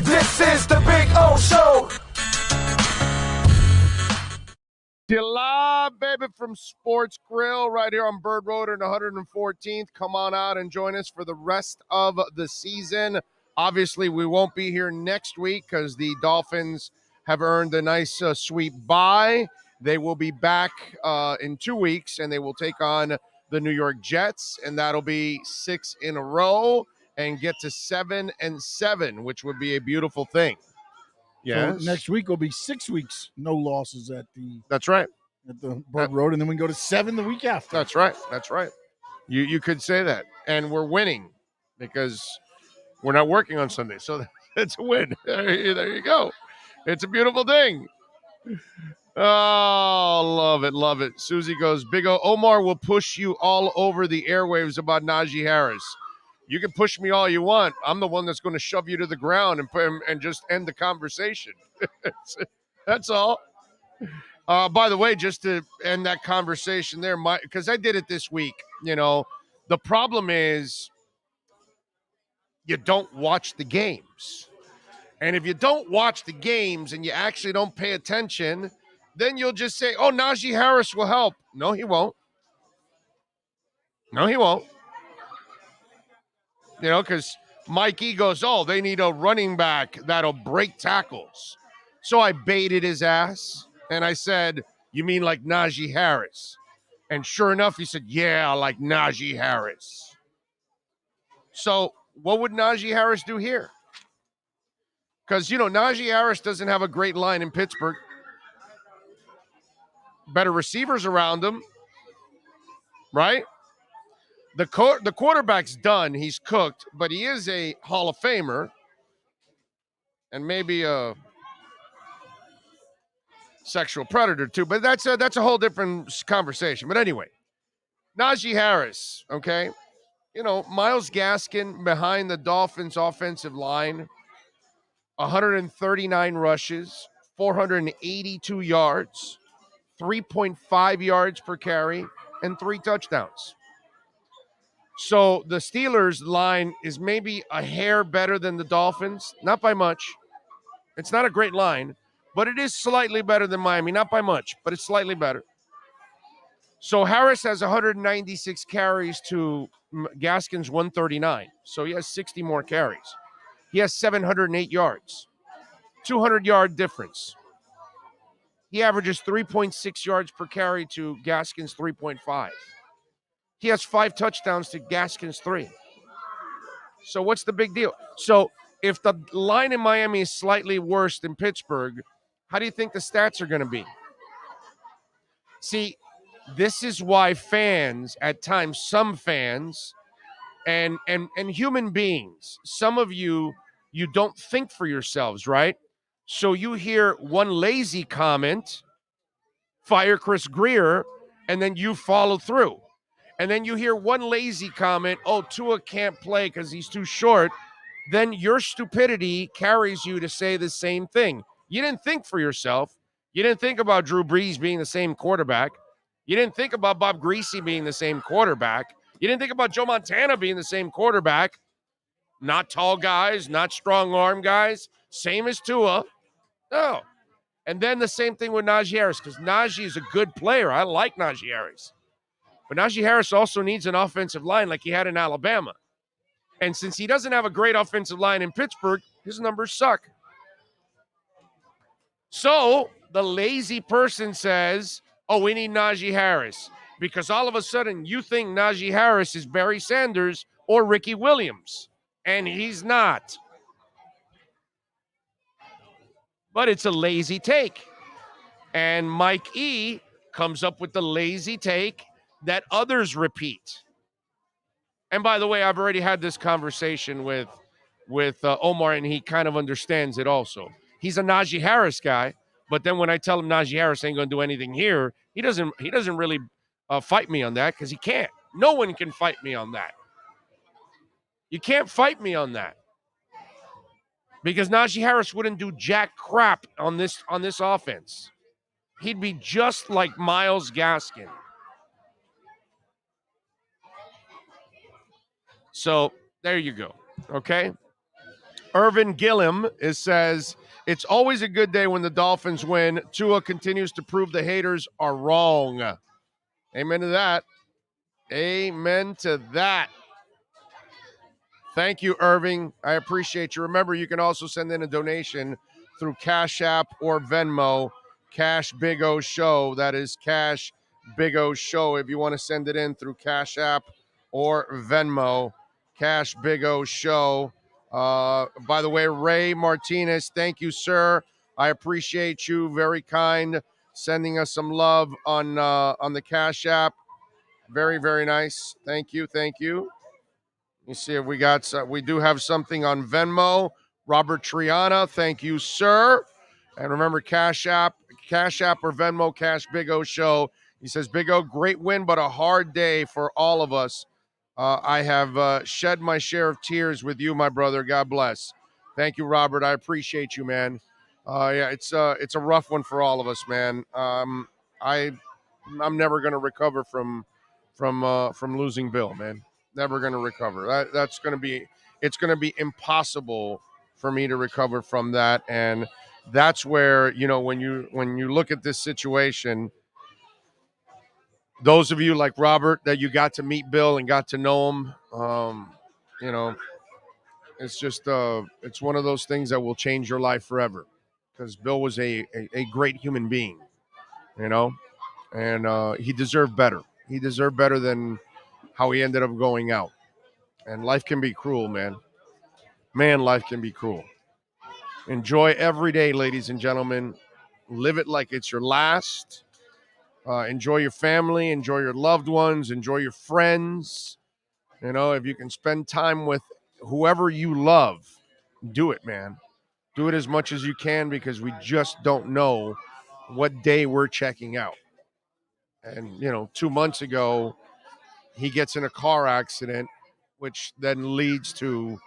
This is the Big O Show. July, baby, from Sports Grill right here on Bird Road and 114th. Come on out and join us for the rest of the season. Obviously, we won't be here next week because the Dolphins have earned a nice sweet bye. They will be back in 2 weeks, and they will take on the New York Jets, and that'll be 6 in a row and get to 7-7, which would be a beautiful thing. Yes. So next week will be 6 weeks, no losses at the. That's right. At the Bird Road, and then we can go to 7 the week after. That's right. That's right. You could say that. And we're winning because we're not working on Sunday. So it's a win. There you go. It's a beautiful thing. Oh, love it, love it. Susie goes, Big O, Omar will push you all over the airwaves about Najee Harris. You can push me all you want. I'm the one that's going to shove you to the ground and just end the conversation. That's all. By the way, just to end that conversation there, because I did it this week, the problem is you don't watch the games. And if you don't watch the games and you actually don't pay attention, then you'll just say, oh, Najee Harris will help. No, he won't. No, he won't. Because Mike E goes, oh, they need a running back that'll break tackles. So I baited his ass, and I said, you mean like Najee Harris? And sure enough, he said, yeah, like Najee Harris. So what would Najee Harris do here? Because, Najee Harris doesn't have a great line in Pittsburgh. Better receivers around him, right? The quarterback's done. He's cooked, but he is a Hall of Famer and maybe a sexual predator too. But that's a whole different conversation. But anyway, Najee Harris, okay? Myles Gaskin behind the Dolphins offensive line, 139 rushes, 482 yards, 3.5 yards per carry, and 3 touchdowns. So the Steelers' line is maybe a hair better than the Dolphins, not by much. It's not a great line, but it is slightly better than Miami, not by much, but it's slightly better. So Harris has 196 carries to Gaskin's 139. So he has 60 more carries. He has 708 yards, 200-yard difference. He averages 3.6 yards per carry to Gaskin's 3.5. He has 5 touchdowns to Gaskin's 3. So what's the big deal? So if the line in Miami is slightly worse than Pittsburgh, how do you think the stats are going to be? See, this is why fans, at times, some fans and human beings, some of you don't think for yourselves, right? So you hear one lazy comment, fire Chris Greer, and then you follow through. And then you hear one lazy comment, oh, Tua can't play because he's too short. Then your stupidity carries you to say the same thing. You didn't think for yourself. You didn't think about Drew Brees being the same quarterback. You didn't think about Bob Greasy being the same quarterback. You didn't think about Joe Montana being the same quarterback. Not tall guys, not strong arm guys. Same as Tua. No. And then the same thing with Najee Harris, because Najee is a good player. I like Najee Harris. But Najee Harris also needs an offensive line like he had in Alabama. And since he doesn't have a great offensive line in Pittsburgh, his numbers suck. So the lazy person says, oh, we need Najee Harris. Because all of a sudden you think Najee Harris is Barry Sanders or Ricky Williams. And he's not. But it's a lazy take. And Mike E comes up with the lazy take that others repeat. And by the way, I've already had this conversation with Omar, and he kind of understands it also. He's a Najee Harris guy, but then when I tell him Najee Harris ain't going to do anything here, he doesn't really fight me on that because he can't. No one can fight me on that. You can't fight me on that because Najee Harris wouldn't do jack crap on this offense. He'd be just like Myles Gaskin. So there you go. Okay. Irvin Gillum says, it's always a good day when the Dolphins win. Tua continues to prove the haters are wrong. Amen to that. Amen to that. Thank you, Irving. I appreciate you. Remember, you can also send in a donation through Cash App or Venmo. Cash Big O Show. That is Cash Big O Show. If you want to send it in through Cash App or Venmo. Cash Big O Show. By the way, Ray Martinez, thank you, sir. I appreciate you. Very kind. Sending us some love on the Cash App. Very, very nice. Thank you. Thank you. Let me see if we do have something on Venmo. Robert Triana, thank you, sir. And remember, Cash App or Venmo, Cash Big O Show. He says, Big O, great win, but a hard day for all of us. I have shed my share of tears with you, my brother. God bless. Thank you, Robert. I appreciate you, man. Yeah, it's a rough one for all of us, man. I'm never gonna recover from losing Bill, man. Never gonna recover. It's gonna be impossible for me to recover from that. And that's where, when you look at this situation, those of you like Robert that you got to meet Bill and got to know him, you know, it's just it's one of those things that will change your life forever. Because Bill was a great human being, you know, and he deserved better. He deserved better than how he ended up going out. And life can be cruel, man. Man, life can be cruel. Enjoy every day, ladies and gentlemen. Live it like it's your last. Enjoy your family. Enjoy your loved ones. Enjoy your friends. You know, if you can spend time with whoever you love, do it, man. Do it as much as you can because we just don't know what day we're checking out. And, 2 months ago, he gets in a car accident, which then leads to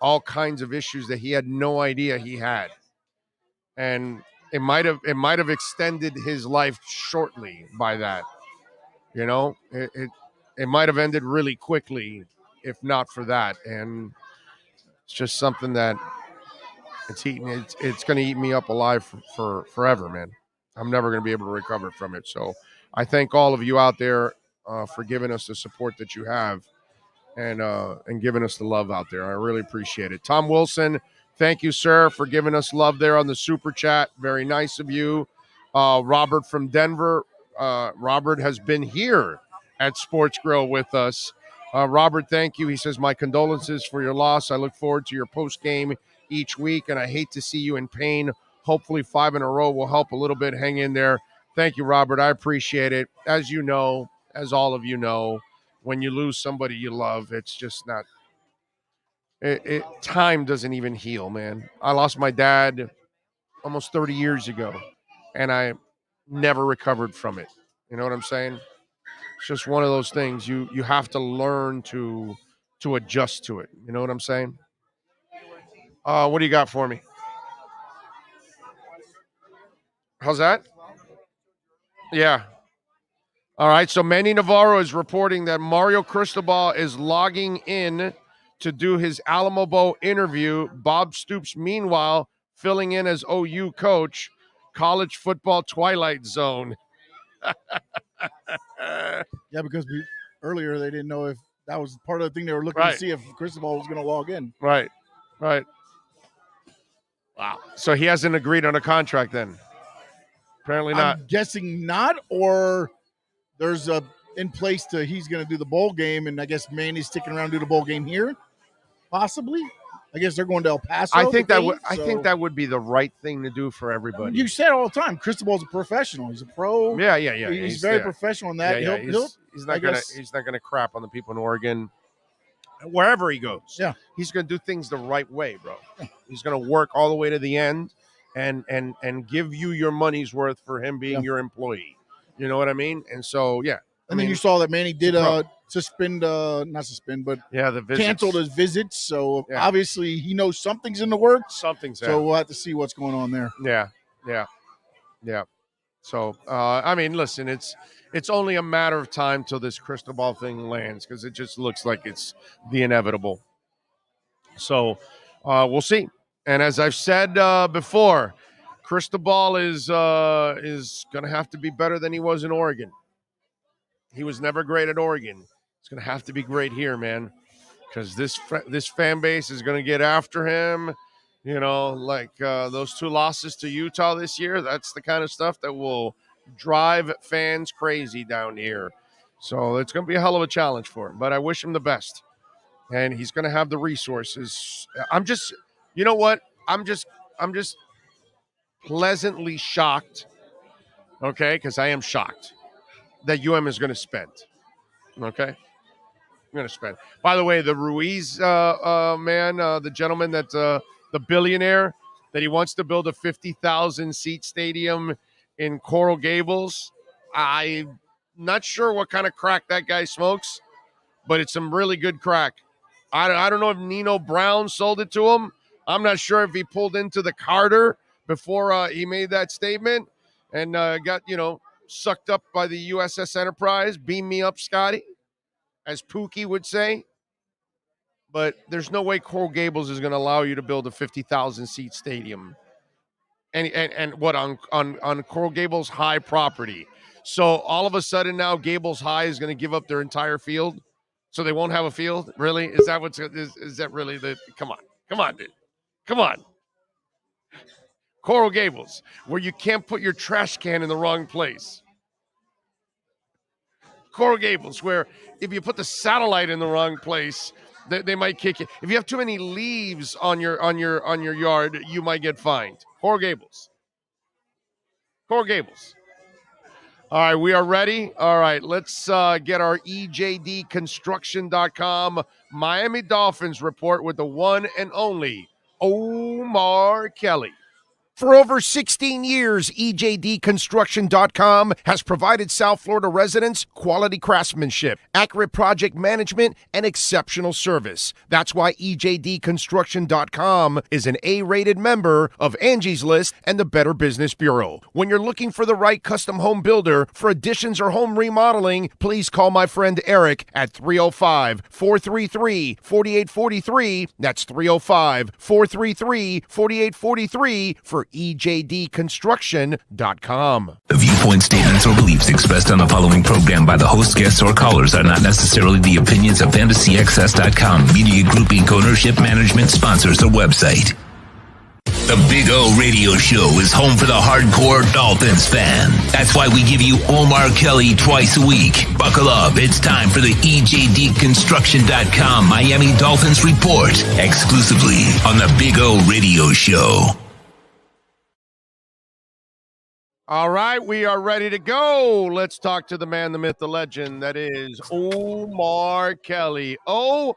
all kinds of issues that he had no idea he had. And it might have extended his life shortly by that. It might have ended really quickly if not for that. And it's just something that it's going to eat me up alive for forever, man. I'm never going to be able to recover from it. So I thank all of you out there for giving us the support that you have and giving us the love out there. I really appreciate it. Tom Wilson, thank you, sir, for giving us love there on the super chat. Very nice of you. Robert from Denver. Robert has been here at Sports Grill with us. Robert, thank you. He says, my condolences for your loss. I look forward to your post game each week, and I hate to see you in pain. Hopefully 5 in a row will help a little bit. Hang in there. Thank you, Robert. I appreciate it. As you know, as all of you know, when you lose somebody you love, it's just not time doesn't even heal, man. I lost my dad almost 30 years ago, and I never recovered from it. You know what I'm saying? It's just one of those things you have to learn to adjust to it. You know what I'm saying? What do you got for me? How's that? Yeah. All right. So Manny Navarro is reporting that Mario Cristobal is logging in to do his Alamo Bowl interview. Bob Stoops, meanwhile, filling in as OU coach. College football twilight zone. Yeah, because earlier they didn't know if that was part of the thing they were looking to see if Cristobal was going to log in. Right. Wow. So he hasn't agreed on a contract then? Apparently not. I'm guessing not, or there's a in place to he's going to do the bowl game, and I guess Manny's sticking around to do the bowl game here, possibly. I guess they're going to El Paso. I think that would be the right thing to do for everybody. You said all the time, Cristobal's a professional. He's a pro. Yeah. He's very professional in that. Yeah. He's not gonna crap on the people in Oregon. Wherever he goes, yeah, he's gonna do things the right way, bro. He's gonna work all the way to the end, and give you your money's worth for him being your employee. You know what I mean? And so, yeah. And then you saw that Manny did not suspend, but the visits. Canceled his visits. So obviously he knows something's in the works. Something's so we'll have to see what's going on there. Yeah. So I mean, listen, it's only a matter of time till this Cristobal thing lands because it just looks like it's the inevitable. So we'll see. And as I've said before, Cristobal is going to have to be better than he was in Oregon. He was never great at Oregon. It's going to have to be great here, man, because this fan base is going to get after him. You know, like those 2 losses to Utah this year, that's the kind of stuff that will drive fans crazy down here. So it's going to be a hell of a challenge for him, but I wish him the best. And he's going to have the resources. You know what? I'm just pleasantly shocked, okay, because I am shocked that UM is going to spend. Okay. I'm going to spend. By the way, the Ruiz man, the gentleman that's the billionaire, that he wants to build a 50,000 seat stadium in Coral Gables. I'm not sure what kind of crack that guy smokes, but it's some really good crack. I don't know if Nino Brown sold it to him. I'm not sure if he pulled into the Carter before he made that statement and got, sucked up by the USS Enterprise. Beam me up, Scotty, as Pookie would say. But there's no way Coral Gables is going to allow you to build a 50,000 seat stadium. And what on Coral Gables High property. So all of a sudden now Gables High is going to give up their entire field. So they won't have a field? Really? Is that is that really the come on, dude. Come on. Coral Gables, where you can't put your trash can in the wrong place. Coral Gables, where if you put the satellite in the wrong place, they might kick you. If you have too many leaves on your yard, you might get fined. Coral Gables. Coral Gables. All right, we are ready. All right, let's get our EJDconstruction.com Miami Dolphins report with the one and only Omar Kelly. For over 16 years, EJDconstruction.com has provided South Florida residents quality craftsmanship, accurate project management, and exceptional service. That's why EJDconstruction.com is an A-rated member of Angie's List and the Better Business Bureau. When you're looking for the right custom home builder for additions or home remodeling, please call my friend Eric at 305-433-4843. That's 305-433-4843 for EJDconstruction.com. The viewpoint statements or beliefs expressed on the following program by the host, guests, or callers are not necessarily the opinions of FantasyXS.com, Media Group Inc. ownership, management, sponsors, or website. The Big O Radio Show is home for the hardcore Dolphins fan. That's why we give you Omar Kelly twice a week. Buckle up. It's time for the EJDconstruction.com Miami Dolphins report, exclusively on the Big O Radio Show. All right, we are ready to go. Let's talk to the man, the myth, the legend. That is Omar Kelly. Oh,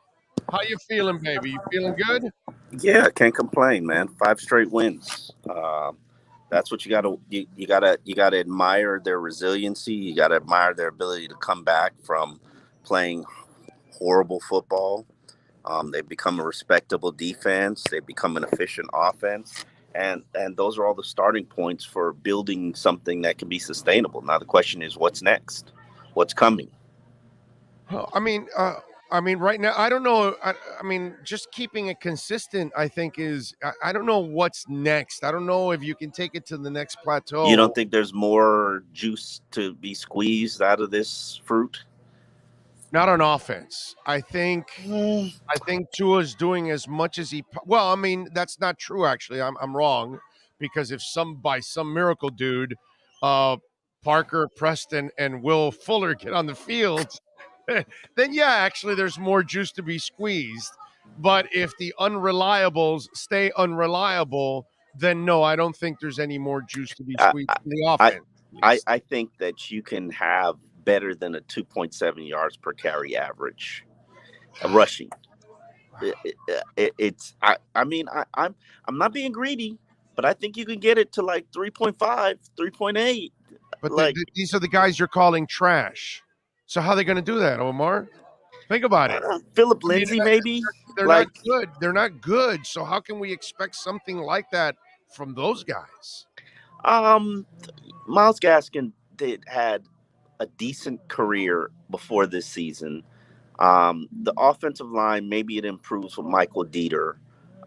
how you feeling, baby? You feeling good? Yeah, can't complain, man. 5 straight wins. That's what you gotta admire their resiliency. You gotta admire their ability to come back from playing horrible football. They've become a respectable defense. They've become an efficient offense. And those are all the starting points for building something that can be sustainable. Now the question is, what's next? What's coming? I mean, right now, I don't know. I mean, just keeping it consistent, I think is. I don't know what's next. I don't know if you can take it to the next plateau. You don't think there's more juice to be squeezed out of this fruit? Not on offense. I think Tua's doing as much as he. Well, I mean, that's not true. Actually, I'm wrong, because if by some miracle, dude, Parker, Preston, and Will Fuller get on the field, then yeah, actually, there's more juice to be squeezed. But if the unreliables stay unreliable, then no, I don't think there's any more juice to be squeezed in the offense. I think that you can have better than a 2.7 yards per carry average rushing. I'm not being greedy, but I think you can get it to like 3.5, 3.8. But these are the guys you're calling trash. So how are they going to do that, Omar? Think about it. Philip Lindsay, maybe. They're not good. They're not good. So how can we expect something like that from those guys? Myles Gaskin had a decent career before this season. The offensive line, maybe it improves with Michael Dieter.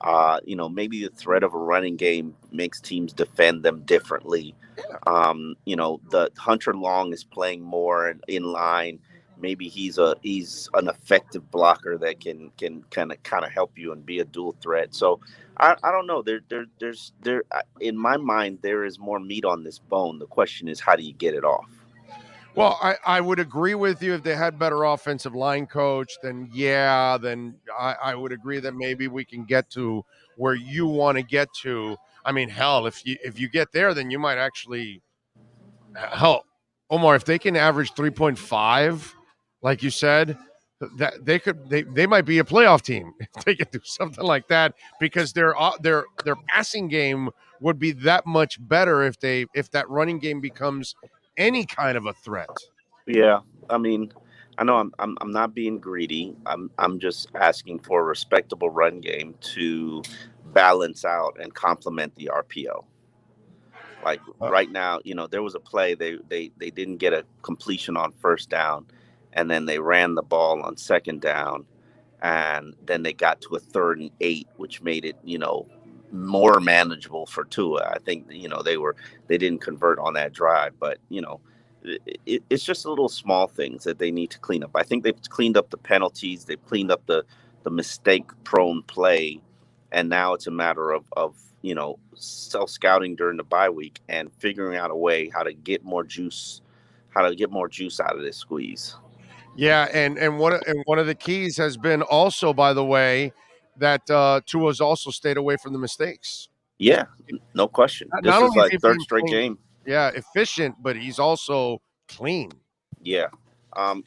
Maybe the threat of a running game makes teams defend them differently. The Hunter Long is playing more in line. Maybe he's an effective blocker that can kind of help you and be a dual threat. So I don't know. There's in my mind there is more meat on this bone. The question is, how do you get it off? Well, I would agree with you. If they had better offensive line coach, then I would agree that maybe we can get to where you want to get to. I mean, hell, if you get there, then you might actually, Omar, if they can average 3.5 like you said, that they might be a playoff team if they could do something like that, because their passing game would be that much better if that running game becomes any kind of a threat. Yeah, I mean, I know I'm not being greedy. I'm just asking for a respectable run game to balance out and complement the RPO. Like right now, there was a play they didn't get a completion on first down, and then they ran the ball on second down, and then they got to a 3rd and 8, which made it more manageable for Tua. I think they didn't convert on that drive, but it's just little small things that they need to clean up. I think they've cleaned up the penalties, they've cleaned up the mistake prone play, and now it's a matter of self scouting during the bye week and figuring out a way how to get more juice out of this squeeze. Yeah, and one of the keys has been also, by the way, that Tua's also stayed away from the mistakes. Yeah, no question. This Not is only like is he third straight being, game. yeah, efficient, but he's also clean. Yeah.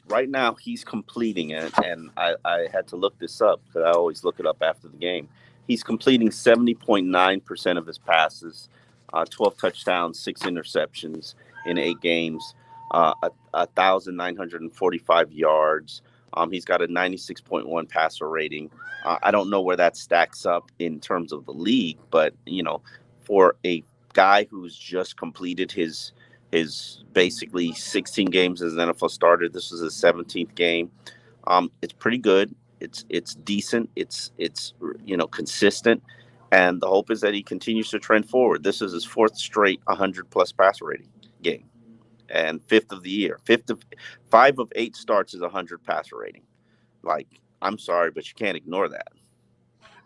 Right now he's completing it, and I had to look this up because I always look it up after the game. He's completing 70.9% of his passes, 12 touchdowns, 6 interceptions in 8 games, 1,945 yards. He's got a 96.1 passer rating. I don't know where that stacks up in terms of the league, but for a guy who's just completed his basically 16 games as an NFL starter, this was his 17th game. It's pretty good. It's decent. It's consistent, and the hope is that he continues to trend forward. This is his 4th straight 100+ passer rating game, and 5th of the year. 5 of 8 starts is 100 passer rating. Like, I'm sorry, but you can't ignore that.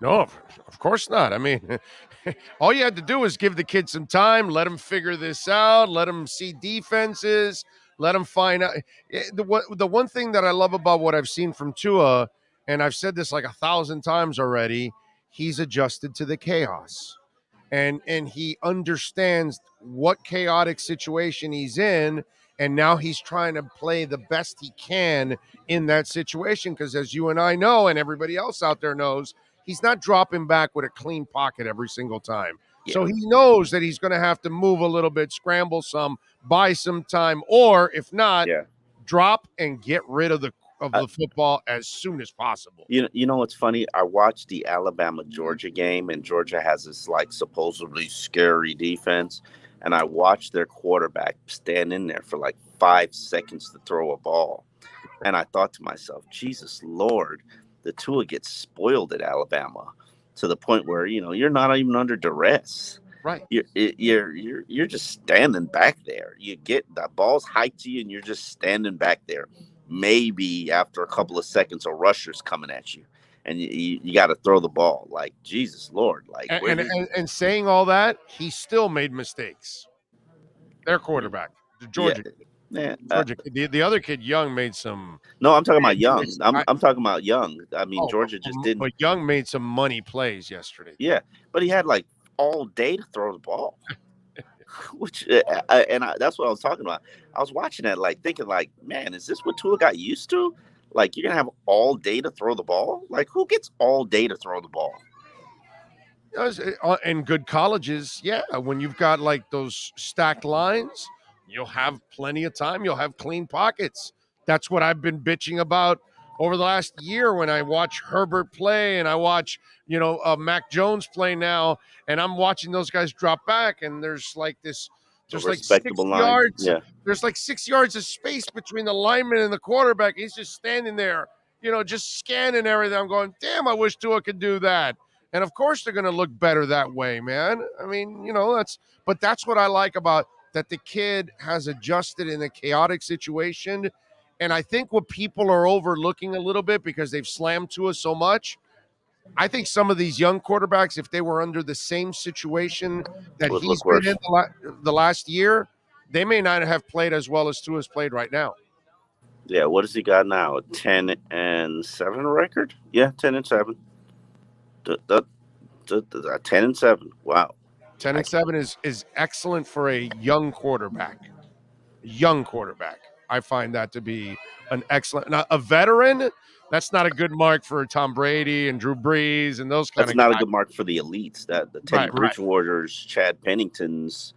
No, of course not. I mean, all you had to do was give the kid some time, let him figure this out, let him see defenses, let him find out. The one thing that I love about what I've seen from Tua, and I've said this like 1,000 times already, he's adjusted to the chaos. And he understands what chaotic situation he's in, and now he's trying to play the best he can in that situation, because as you and I know, and everybody else out there knows, he's not dropping back with a clean pocket every single time. Yeah. So he knows that he's going to have to move a little bit, scramble some, buy some time, or if not, drop and get rid of the football as soon as possible. You know what's funny? I watched the Alabama-Georgia game, and Georgia has this like supposedly scary defense, and I watched their quarterback stand in there for like 5 seconds to throw a ball, and I thought to myself, Jesus Lord, the Tua gets spoiled at Alabama to the point where you're not even under duress. Right. You're just standing back there. You get the ball's hiked to you, and you're just standing back there. Maybe after a couple of seconds, a rusher's coming at you, and you got to throw the ball. Like, Jesus Lord! Like, and saying all that, he still made mistakes. Their quarterback, Georgia. Yeah, Georgia. The other kid, Young, made some. No, I'm talking about Young. I'm talking about Young. I mean, Georgia just didn't. But Young made some money plays yesterday. Yeah, but he had like all day to throw the ball. Which that's what I was talking about. I was watching that, like thinking, like, man, is this what Tua got used to? Like, you're gonna have all day to throw the ball? Like, who gets all day to throw the ball? In good colleges, yeah. When you've got like those stacked lines, you'll have plenty of time. You'll have clean pockets. That's what I've been bitching about over the last year when I watch Herbert play and I watch, Mac Jones play now, and I'm watching those guys drop back, and there's like 6 yards. Yeah. There's like 6 yards of space between the lineman and the quarterback. He's just standing there, just scanning everything. I'm going, damn, I wish Tua could do that. And of course they're going to look better that way, man. I mean, that's what I like about that. The kid has adjusted in a chaotic situation. And I think what people are overlooking a little bit because they've slammed Tua so much, I think some of these young quarterbacks, if they were under the same situation that he's been in the last year, they may not have played as well as Tua's played right now. Yeah, what has he got now? A 10-7 record? Yeah, 10-7. 10-7. Wow. 10-7 is excellent for a young quarterback. Young quarterback. I find that to be an excellent. Now, a veteran, that's not a good mark for Tom Brady and Drew Brees and those kind That's of not guys. a good mark for the elites. That the Teddy Right. Bridgewaters, Chad Penningtons,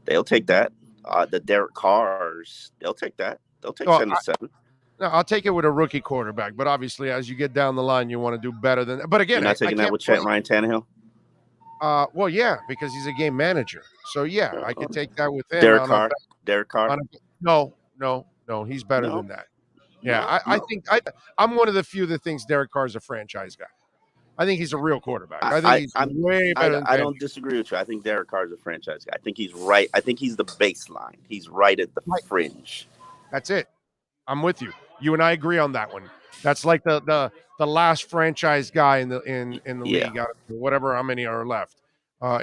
they'll take that. The Derek Carrs, they'll take that. They'll take Well, 7-7. No, I'll take it with a rookie quarterback, but obviously, as you get down the line, you want to do better than that. But again, You're not taking that with Ryan Tannehill? Well, yeah, because he's a game manager. So yeah, I could take that with him. Derek Carr. Derek Carr. No, he's better than that. Yeah, I think I'm one of the few that thinks Derek Carr is a franchise guy. I think he's a real quarterback. I think he's way better. I don't disagree with you. I think Derek Carr is a franchise guy. I think he's right. I think he's the baseline. He's right at the fringe. That's it. I'm with you. You and I agree on that one. That's like the last franchise guy in the league, out of whatever how many are left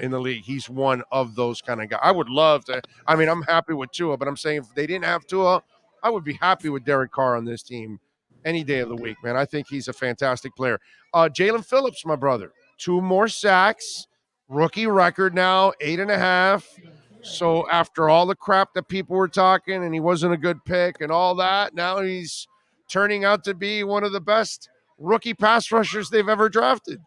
in the league. He's one of those kind of guys. I would love to. I mean, I'm happy with Tua, but I'm saying if they didn't have Tua, I would be happy with Derek Carr on this team any day of the week, man. I think he's a fantastic player. Jalen Phillips, my brother, 2 more sacks, rookie record now, 8.5. So after all the crap that people were talking and he wasn't a good pick and all that, now he's turning out to be one of the best rookie pass rushers they've ever drafted.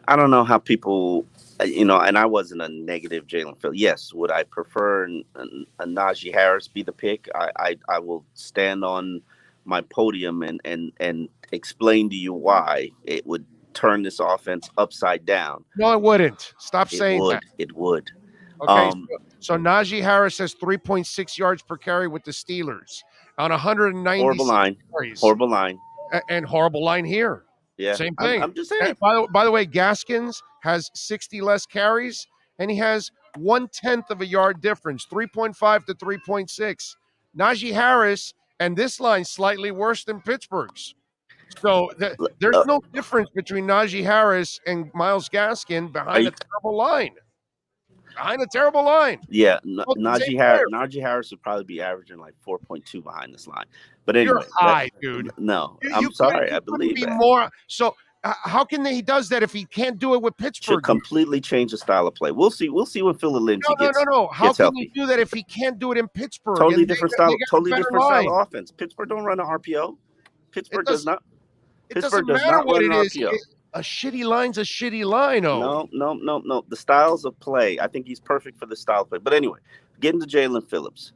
I don't know how people, and I wasn't a negative Jalen Phillips. Yes, would I prefer a Najee Harris be the pick? I will stand on my podium and explain to you why it would turn this offense upside down. No, it wouldn't. Stop saying that. It would. Okay, so Najee Harris has 3.6 yards per carry with the Steelers on 190 horrible line. carries. Horrible line. And horrible line here. Yeah, same thing. I'm just saying. And by the way, Gaskins has 60 less carries, and he has 1/10 of a yard difference, 3.5 to 3.6. Najee Harris and this line slightly worse than Pittsburgh's. So there's no difference between Najee Harris and Myles Gaskin behind a terrible line. Yeah, Najee Harris would probably be averaging like 4.2 behind this line. But anyway, you're high, dude. No, I'm sorry. I believe that. More. So how can he does that if he can't do it with Pittsburgh? Should completely change the style of play. We'll see. We'll see when Philip Lindsay gets No. How can healthy. he do that if he can't do it in Pittsburgh? Totally different style. Totally different style of offense. Pittsburgh don't run an RPO. Pittsburgh does not. Pittsburgh does not run an RPO. A shitty line's a shitty line. No. The styles of play. I think he's perfect for the style of play. But anyway, getting to Jalen Phillips.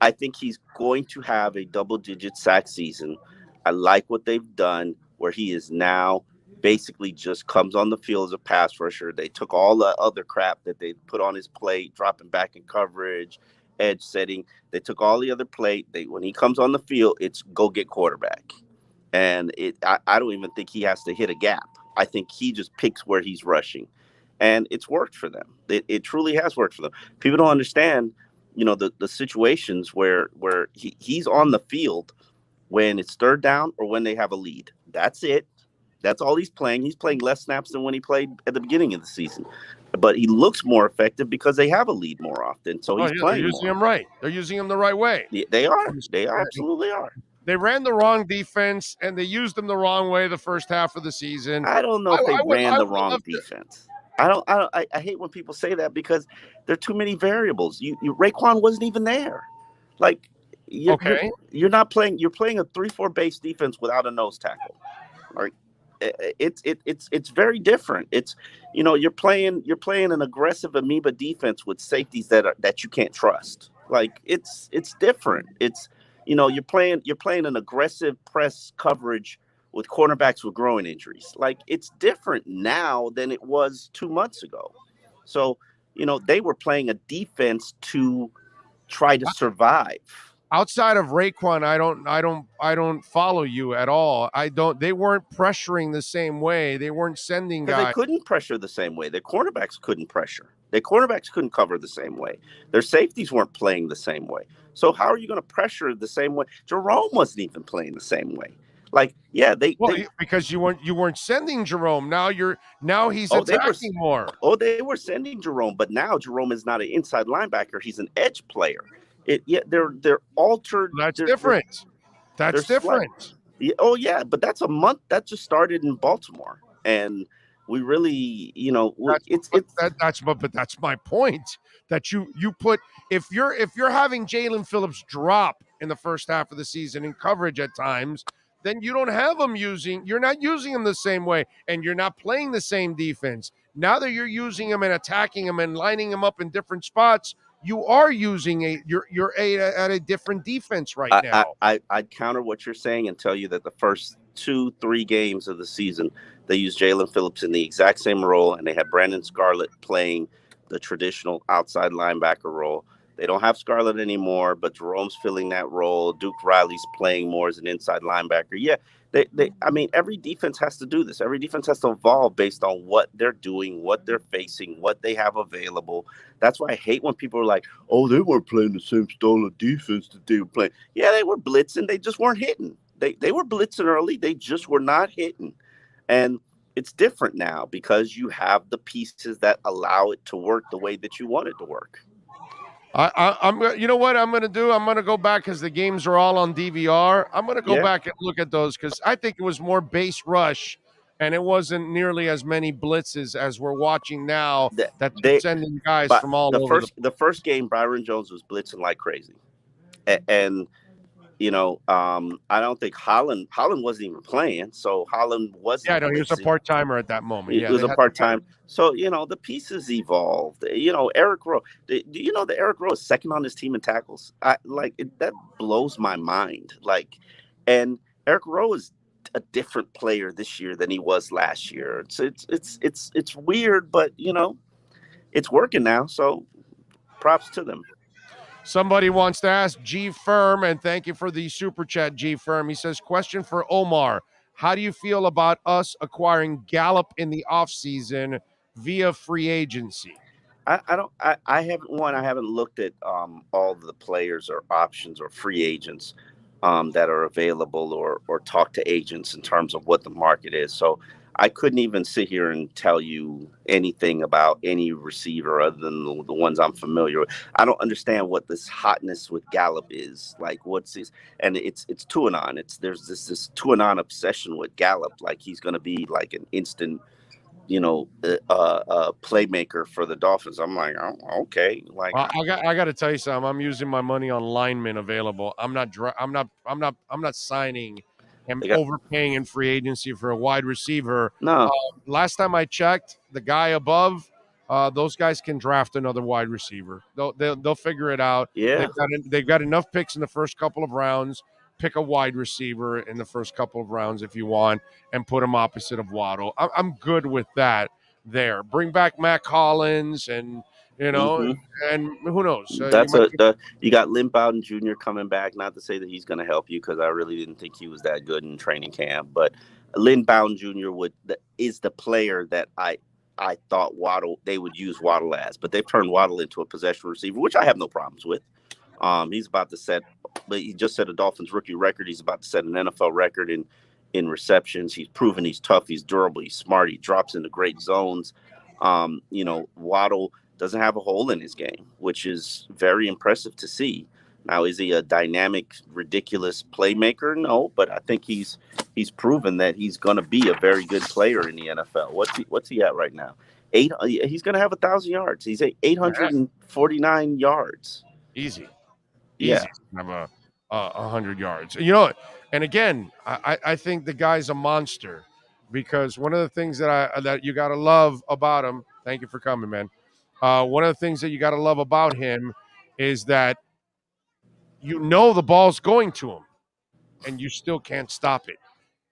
I think he's going to have a double-digit sack season. I like what they've done where he is now basically just comes on the field as a pass rusher. They took all the other crap that they put on his plate, dropping back in coverage, edge setting. They took all the other plate. When he comes on the field, it's go get quarterback. And I don't even think he has to hit a gap. I think he just picks where he's rushing. And it's worked for them. It truly has worked for them. People don't understand, the situations where he's on the field when it's third down or when they have a lead. That's it. That's all he's playing. He's playing less snaps than when he played at the beginning of the season. But he looks more effective because they have a lead more often. So he's playing They're using more. him right. They're using him the right way. Yeah, they are. They absolutely are. They ran the wrong defense, and they used them the wrong way the first half of the season. I don't know if they ran the wrong defense. I hate when people say that because there are too many variables. Raekwon wasn't even there. Like, you're not playing. You're playing a 3-4 base defense without a nose tackle. Right? It's very different. It's you're playing an aggressive amoeba defense with safeties that you can't trust. Like it's different. It's you're playing an aggressive press coverage with cornerbacks with growing injuries. Like it's different now than it was 2 months ago. So, they were playing a defense to try to survive. Outside of Raekwon, I don't follow you at all. They weren't pressuring the same way. They weren't sending guys. They couldn't pressure the same way. Their cornerbacks couldn't pressure. Their cornerbacks couldn't cover the same way. Their safeties weren't playing the same way. So how are you going to pressure the same way? Jerome wasn't even playing the same way. Like, because you weren't sending Jerome. Now he's attacking more. They were sending Jerome, but now Jerome is not an inside linebacker. He's an edge player. They're altered. That's different. That's different. But that's a month that just started in Baltimore, and we really, but that's my point. That you put, if you're having Jalen Phillips drop in the first half of the season in coverage at times, then you don't have him you're not using him the same way, and you're not playing the same defense. Now that you're using him and attacking him and lining him up in different spots, you are using you're at a different defense right now. I'd counter what you're saying and tell you that the first 2-3 games of the season, they used Jalen Phillips in the exact same role, and they had Brandon Scarlett playing the traditional outside linebacker role. They don't have Scarlett anymore, but Jerome's filling that role. Duke Riley's playing more as an inside linebacker. Yeah, I mean, every defense has to do this. Every defense has to evolve based on what they're doing, what they're facing, what they have available. That's why I hate when people are like, oh, they weren't playing the same style of defense that they were playing. Yeah, they were blitzing. They just weren't hitting. They were blitzing early. They just were not hitting. And it's different now because you have the pieces that allow it to work the way that you want it to work. I'm you know what I'm going to do? I'm going to go back because the games are all on DVR. I'm going to go back and look at those because I think it was more base rush, and it wasn't nearly as many blitzes as we're watching now. That they're sending guys from all over. The first game, Byron Jones was blitzing like crazy, and I don't think Holland wasn't even playing, so Holland wasn't. Yeah, no, he was a part timer at that moment. He was a part time. So the pieces evolved. Eric Rowe. Do you know that Eric Rowe is second on his team in tackles? That blows my mind. And Eric Rowe is a different player this year than he was last year. It's weird, but it's working now. So props to them. Somebody wants to ask G Firm, and thank you for the super chat, G Firm. He says, question for Omar. How do you feel about us acquiring Gallup in the offseason via free agency? I haven't looked at all the players or options or free agents that are available or talk to agents in terms of what the market is. So I couldn't even sit here and tell you anything about any receiver other than the ones I'm familiar with. I don't understand what this hotness with Gallup is. Like, what's this? And it's Tuanon. There's this Tuanon obsession with Gallup. Like, he's going to be like an instant, playmaker for the Dolphins. I'm like, oh, okay. Like, I got to tell you something. I'm using my money on linemen available. I'm not signing. And overpaying in free agency for a wide receiver. No. Last time I checked, the guy above, those guys can draft another wide receiver. They'll figure it out. Yeah. They've got enough picks in the first couple of rounds. Pick a wide receiver in the first couple of rounds if you want, and put him opposite of Waddle. I'm good with that. There, bring back Mac Hollins and. And who knows? You got Lynn Bowden Jr. coming back. Not to say that he's going to help you because I really didn't think he was that good in training camp. But Lynn Bowden Jr. is the player that I thought they would use Waddle as. But they've turned Waddle into a possession receiver, which I have no problems with. He's about to set, but he just set a Dolphins rookie record. He's about to set an NFL record in receptions. He's proven he's tough. He's durable. He's smart. He drops into great zones. Waddle doesn't have a hole in his game, which is very impressive to see. Now, is he a dynamic, ridiculous playmaker? No, but I think he's proven that he's going to be a very good player in the NFL. What's he at right now? He's going to have 1,000 yards. He's at 849 yards. Easy. Yeah. Have 100 yards. And again, I think the guy's a monster because one of the things that you got to love about him. Thank you for coming, man. One of the things that you got to love about him is that the ball's going to him and you still can't stop it.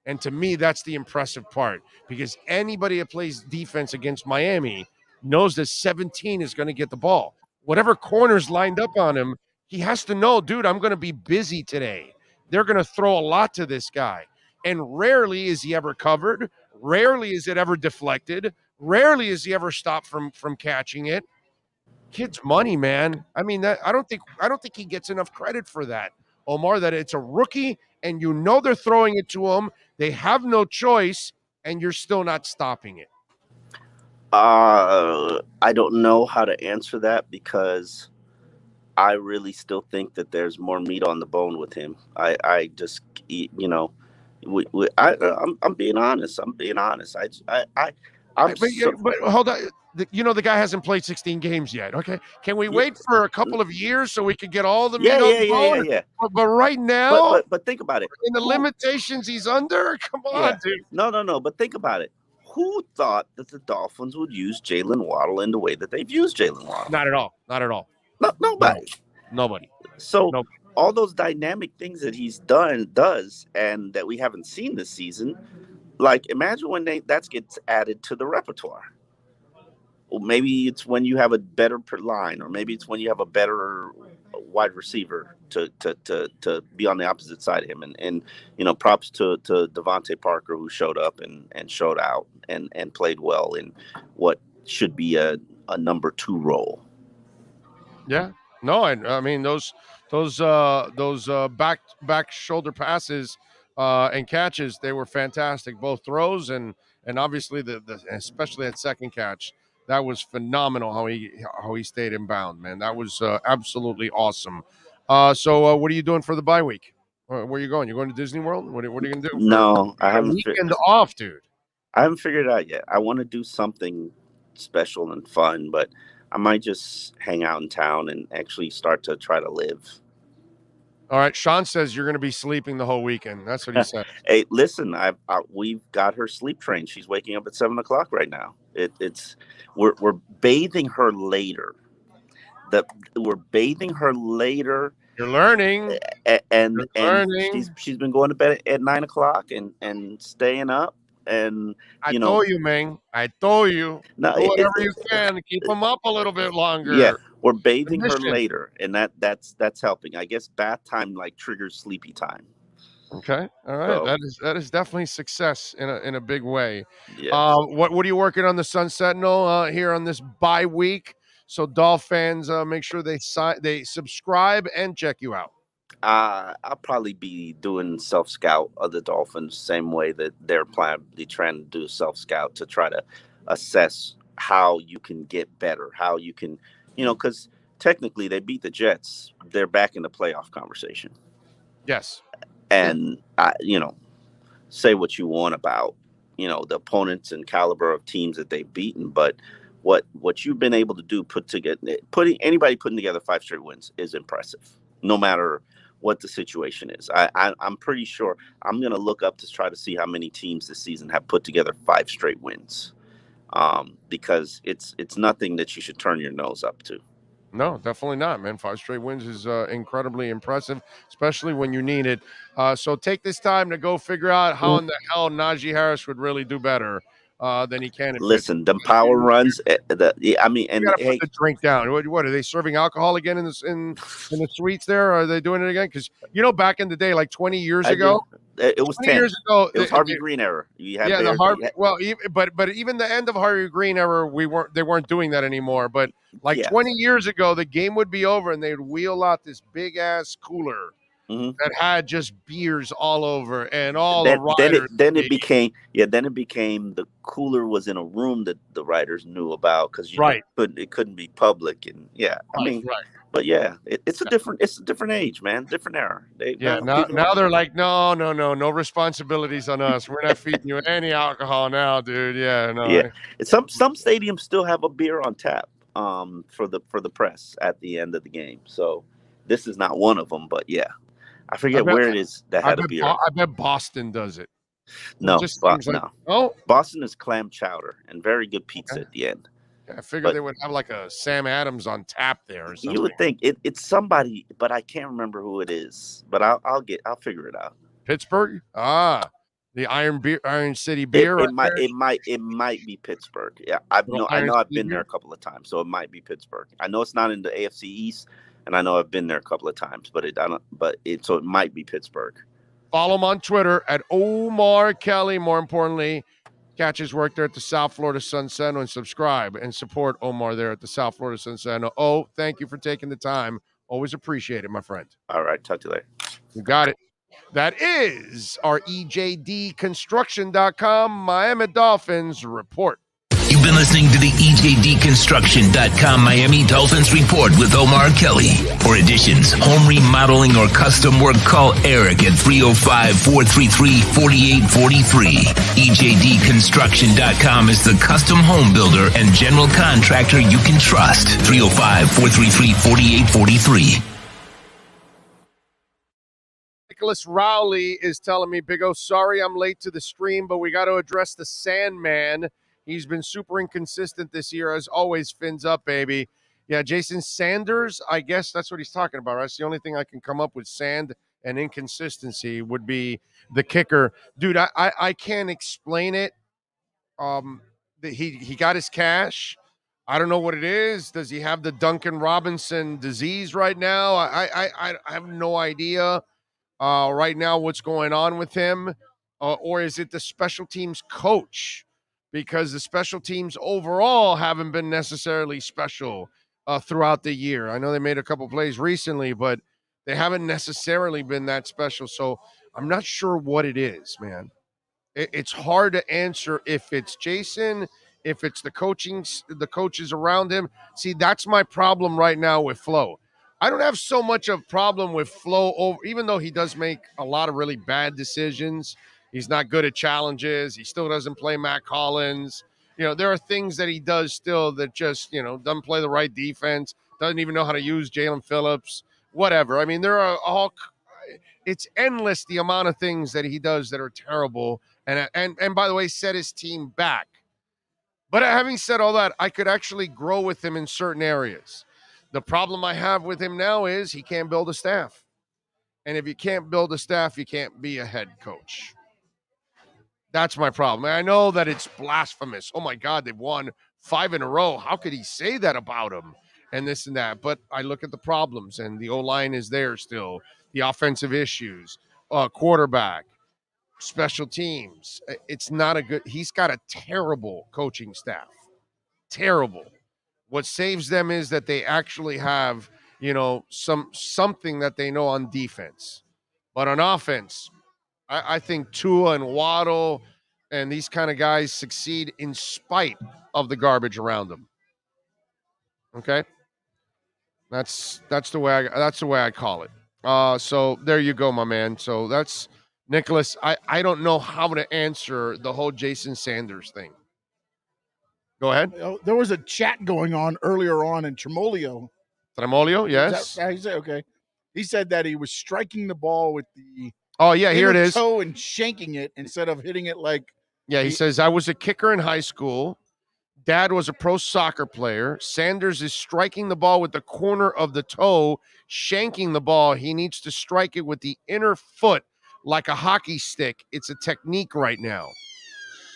And to me, that's the impressive part because anybody that plays defense against Miami knows that 17 is going to get the ball. Whatever corner's lined up on him, he has to know, dude, I'm going to be busy today. They're going to throw a lot to this guy. And rarely is he ever covered. Rarely is it ever deflected. Rarely is he ever stopped from catching it. Kid's money, man. I mean, I don't think he gets enough credit for that, Omar. That it's a rookie, and they're throwing it to him. They have no choice, and you're still not stopping it. I don't know how to answer that because I really still think that there's more meat on the bone with him. I just, I'm being honest. But hold on. The guy hasn't played 16 games yet. Okay, can we wait for a couple of years so we can get all the meat on the bone? Yeah. But right now, but think about it. In the limitations he's under, come on, dude. No. But think about it. Who thought that the Dolphins would use Jalen Waddle in the way that they've used Jalen Waddle? Not at all. Not at all. Nobody. Nobody. So all those dynamic things that he's does, and that we haven't seen this season, like imagine when that gets added to the repertoire. Well, maybe it's when you have a better line, or maybe it's when you have a better wide receiver to be on the opposite side of him. And props to Devontae Parker, who showed up and showed out and played well in what should be a number 2 role. Yeah. No, I mean those back shoulder passes and catches, they were fantastic. Both throws and obviously the especially that second catch. That was phenomenal how he stayed in bound, man. That was absolutely awesome. So what are you doing for the bye week? Where are you going? You're going to Disney World? What are you going to do? No, I haven't. Weekend off, dude. I haven't figured it out yet. I want to do something special and fun, but I might just hang out in town and actually start to try to live. All right. Sean says you're going to be sleeping the whole weekend. That's what he said. Hey, listen, we've got her sleep trained. She's waking up at 7:00 right now. We're bathing her later. We're bathing her later. You're learning, and she's been going to bed at 9:00 and staying up. And I told you, man. I told you. No, do whatever you can to keep them up a little bit longer. Yeah, we're bathing her later, and that's helping. I guess bath time triggers sleepy time. Okay, all right. So, that is definitely success in a big way. Yes. What are you working on the Sun Sentinel here on this bye week? So Dolph fans, make sure they subscribe and check you out. I'll probably be doing self-scout of the Dolphins, same way that they're probably trying to do self-scout to try to assess how you can get better, how you can, because technically they beat the Jets. They're back in the playoff conversation. Yes. And, say what you want about, the opponents and caliber of teams that they've beaten, but what you've been able to do, anybody putting together 5 straight wins is impressive, no matter what the situation is. I'm pretty sure I'm going to look up to try to see how many teams this season have put together 5 straight wins, because it's nothing that you should turn your nose up to. No, definitely not, man. 5 straight wins is incredibly impressive, especially when you need it. So take this time to go figure out how in the hell Najee Harris would really do better than he can. Listen, the power runs. You gotta put the drink down. What are they serving alcohol again in the suites there? Are they doing it again? Because back in the day, like 20 years ago, it was 10 years ago. It was Harvey Green era. But even the end of Harvey Green era, they weren't doing that anymore. But 20 years ago, the game would be over and they'd wheel out this big ass cooler. Mm-hmm. That had just beers all over and all the riders. Then it became the cooler was in a room that the writers knew about, because it couldn't be public, and but it's a different age, man, different era. Now they're like, no responsibilities on us. We're not feeding you any alcohol now, dude. Some stadiums still have a beer on tap for the press at the end of the game. So this is not one of them, but I forget where it is that had a beer. I bet Boston does it. No, Boston is clam chowder and very good pizza at the end. I figured they would have like a Sam Adams on tap there or something. You would think it's somebody, but I can't remember who it is. But I'll figure it out. Pittsburgh? The Iron City beer. It might be Pittsburgh. Yeah, I know I've been there a couple of times, so it might be Pittsburgh. I know it's not in the AFC East. And I know I've been there a couple of times, so it might be Pittsburgh. Follow him on Twitter at Omar Kelly. More importantly, catch his work there at the South Florida Sun Sentinel, and subscribe and support Omar there at the South Florida Sun Sentinel. Thank you for taking the time. Always appreciate it, my friend. All right. Talk to you later. You got it. That is our EJDconstruction.com Miami Dolphins report. You been listening to the EJDconstruction.com Miami Dolphins Report with Omar Kelly. For additions, home remodeling, or custom work, call Eric at 305-433-4843. EJDconstruction.com is the custom home builder and general contractor you can trust. 305-433-4843. Nicholas Rowley is telling me, Big O, sorry I'm late to the stream, but we got to address the Sandman. He's been super inconsistent this year, as always. Fins up, baby. Yeah, Jason Sanders, I guess that's what he's talking about, right? That's the only thing I can come up with. Sand and inconsistency would be the kicker. Dude, I can't explain it. He got his cash. I don't know what it is. Does he have the Duncan Robinson disease right now? I have no idea. Right now what's going on with him, or is it the special teams coach? Because the special teams overall haven't been necessarily special throughout the year. I know they made a couple plays recently, but they haven't necessarily been that special. So I'm not sure what it is, man. It's hard to answer if it's Jason, if it's the coaches around him. See, that's my problem right now with Flo. I don't have so much of a problem with Flo, even though he does make a lot of really bad decisions. He's not good at challenges. He still doesn't play Matt Collins. You know, there are things that he does still that just, doesn't play the right defense, doesn't even know how to use Jalen Phillips, whatever. I mean, there are it's endless the amount of things that he does that are terrible. And by the way, set his team back. But having said all that, I could actually grow with him in certain areas. The problem I have with him now is he can't build a staff. And if you can't build a staff, you can't be a head coach. That's my problem. And I know that it's blasphemous. Oh, my God, they've won 5 in a row. How could he say that about him? And this and that. But I look at the problems, and the O-line is there still. The offensive issues, quarterback, special teams. It's not a good – he's got a terrible coaching staff. Terrible. What saves them is that they actually have, something that they know on defense. But on offense, I think Tua and Waddle and these kind of guys succeed in spite of the garbage around them. Okay? That's the way I call it. So there you go, my man. So that's Nicholas. I don't know how to answer the whole Jason Sanders thing. Go ahead. There was a chat going on earlier on in Tremolio. Tremolio, yes. He said, okay. He said that he was striking the ball with the here it is. toe and shanking it instead of hitting it like. Yeah, he says, I was a kicker in high school. Dad was a pro soccer player. Sanders is striking the ball with the corner of the toe, shanking the ball. He needs to strike it with the inner foot like a hockey stick. It's a technique right now.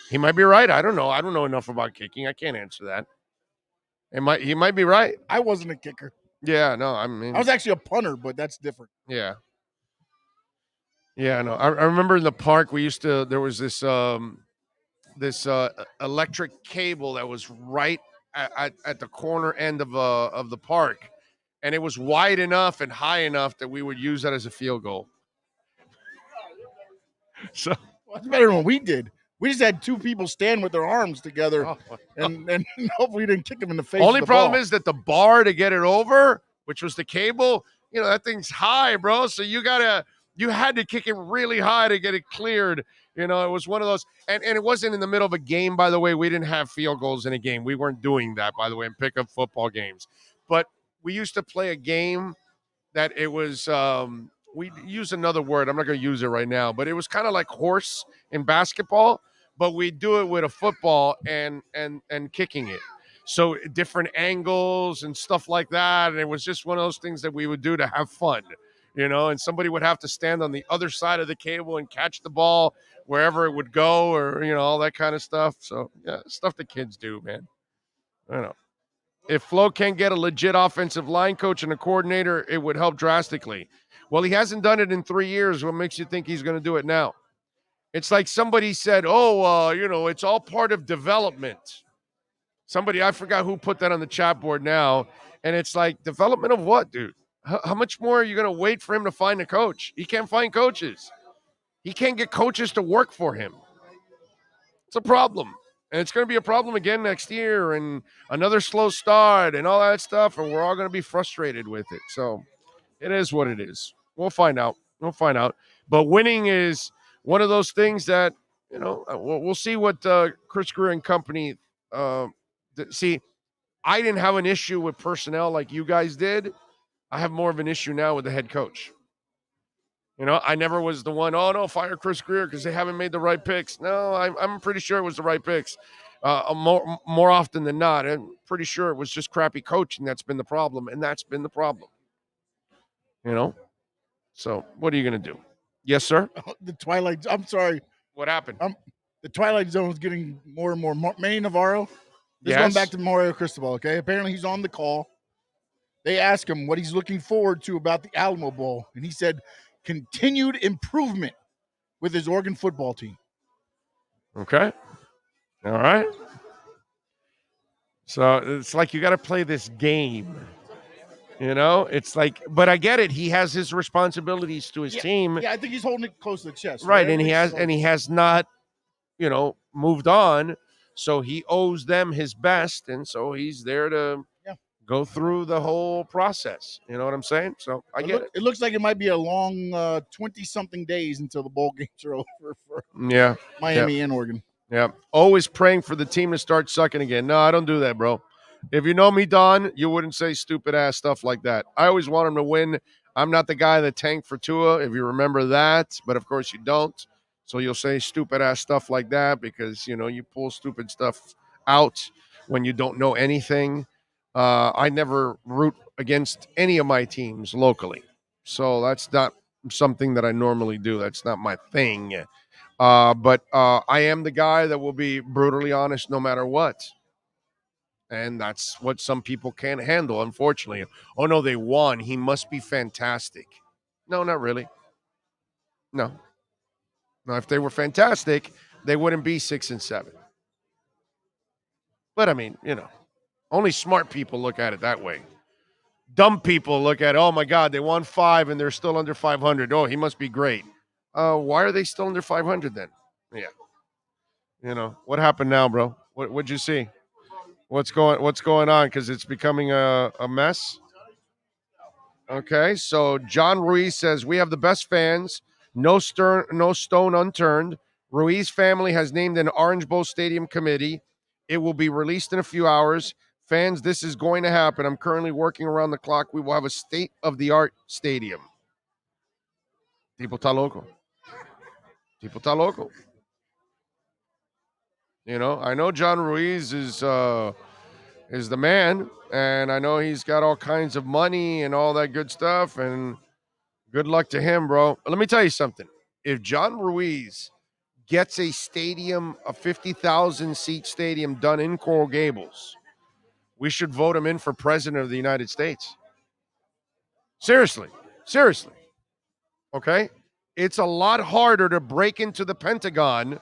He might be right. I don't know. I don't know enough about kicking. I can't answer that. He might be right. I wasn't a kicker. Yeah, no, I mean. I was actually a punter, but that's different. Yeah. Yeah, no. I remember in the park there was this electric cable that was right at the corner end of the park. And it was wide enough and high enough that we would use that as a field goal. So that's better than what we did. We just had 2 people stand with their arms together and hopefully didn't kick them in the face. Only problem is that the bar to get it over, which was the cable, that thing's high, bro. So you had to kick it really high to get it cleared. It was one of those, and it wasn't in the middle of a game, by the way. We didn't have field goals in a game. We weren't doing that, by the way, in pickup football games. But we used to play a game that it was, we use another word. I'm not going to use it right now, but it was kind of like horse in basketball, but we do it with a football and kicking it. So different angles and stuff like that. And it was just one of those things that we would do to have fun, and somebody would have to stand on the other side of the cable and catch the ball wherever it would go, or, all that kind of stuff. So yeah, stuff that kids do, man. I don't know. If Flo can't get a legit offensive line coach and a coordinator, it would help drastically. Well, he hasn't done it in 3 years. What makes you think he's going to do it now? It's like somebody said, it's all part of development. Somebody, I forgot who put that on the chat board now. And it's like, development of what, dude? How much more are you going to wait for him to find a coach? He can't find coaches. He can't get coaches to work for him. It's a problem. And it's going to be a problem again next year and another slow start and all that stuff. And we're all going to be frustrated with it. So it is what it is. We'll find out. But winning is one of those things that, we'll see what Chris Greer and company see. I didn't have an issue with personnel like you guys did. I have more of an issue now with the head coach. I never was the one, oh, no, fire Chris Greer because they haven't made the right picks. No, I'm pretty sure it was the right picks. More often than not, I'm pretty sure it was just crappy coaching that's been the problem, and that's been the problem. So what are you going to do? Yes, sir? The Twilight, I'm sorry. What happened? The Twilight Zone is getting more and more. Manny Navarro is going back to Mario Cristobal, okay? Apparently he's on the call. They asked him what he's looking forward to about the Alamo Bowl, and he said continued improvement with his Oregon football team. Okay. All right. So it's like you got to play this game. It's like, but I get it. He has his responsibilities to his team. Yeah, I think he's holding it close to the chest. Right, and he has not, moved on. So he owes them his best, and so he's there to go through the whole process. You know what I'm saying? So I get it. It looks like it might be a long 20-something days until the bowl games are over for Miami and Oregon. Yeah, always praying for the team to start sucking again. No, I don't do that, bro. If you know me, Don, you wouldn't say stupid-ass stuff like that. I always want him to win. I'm not the guy that tanked for Tua, if you remember that. But, of course, you don't. So you'll say stupid-ass stuff like that because, you pull stupid stuff out when you don't know anything. I never root against any of my teams locally. So that's not something that I normally do. That's not my thing. But I am the guy that will be brutally honest no matter what. And that's what some people can't handle, unfortunately. Oh, no, they won. He must be fantastic. No, not really. No, if they were fantastic, they wouldn't be 6-7. But, I mean, only smart people look at it that way. Dumb people look at, oh, my God, they won 5 and they're still under 500. Oh, he must be great. Why are they still under 500 then? Yeah. What happened now, bro? What'd you see? What's going on? Because it's becoming a mess. Okay, so John Ruiz says we have the best fans. No stone unturned. Ruiz family has named an Orange Bowl Stadium committee. It will be released in a few hours. Fans, this is going to happen. I'm currently working around the clock. We will have a state-of-the-art stadium. Tipo ta loco. I know John Ruiz is the man, and I know he's got all kinds of money and all that good stuff, and good luck to him, bro. Let me tell you something. If John Ruiz gets a stadium, a 50,000-seat stadium done in Coral Gables, we should vote him in for president of the United States. Seriously. Okay? It's a lot harder to break into the Pentagon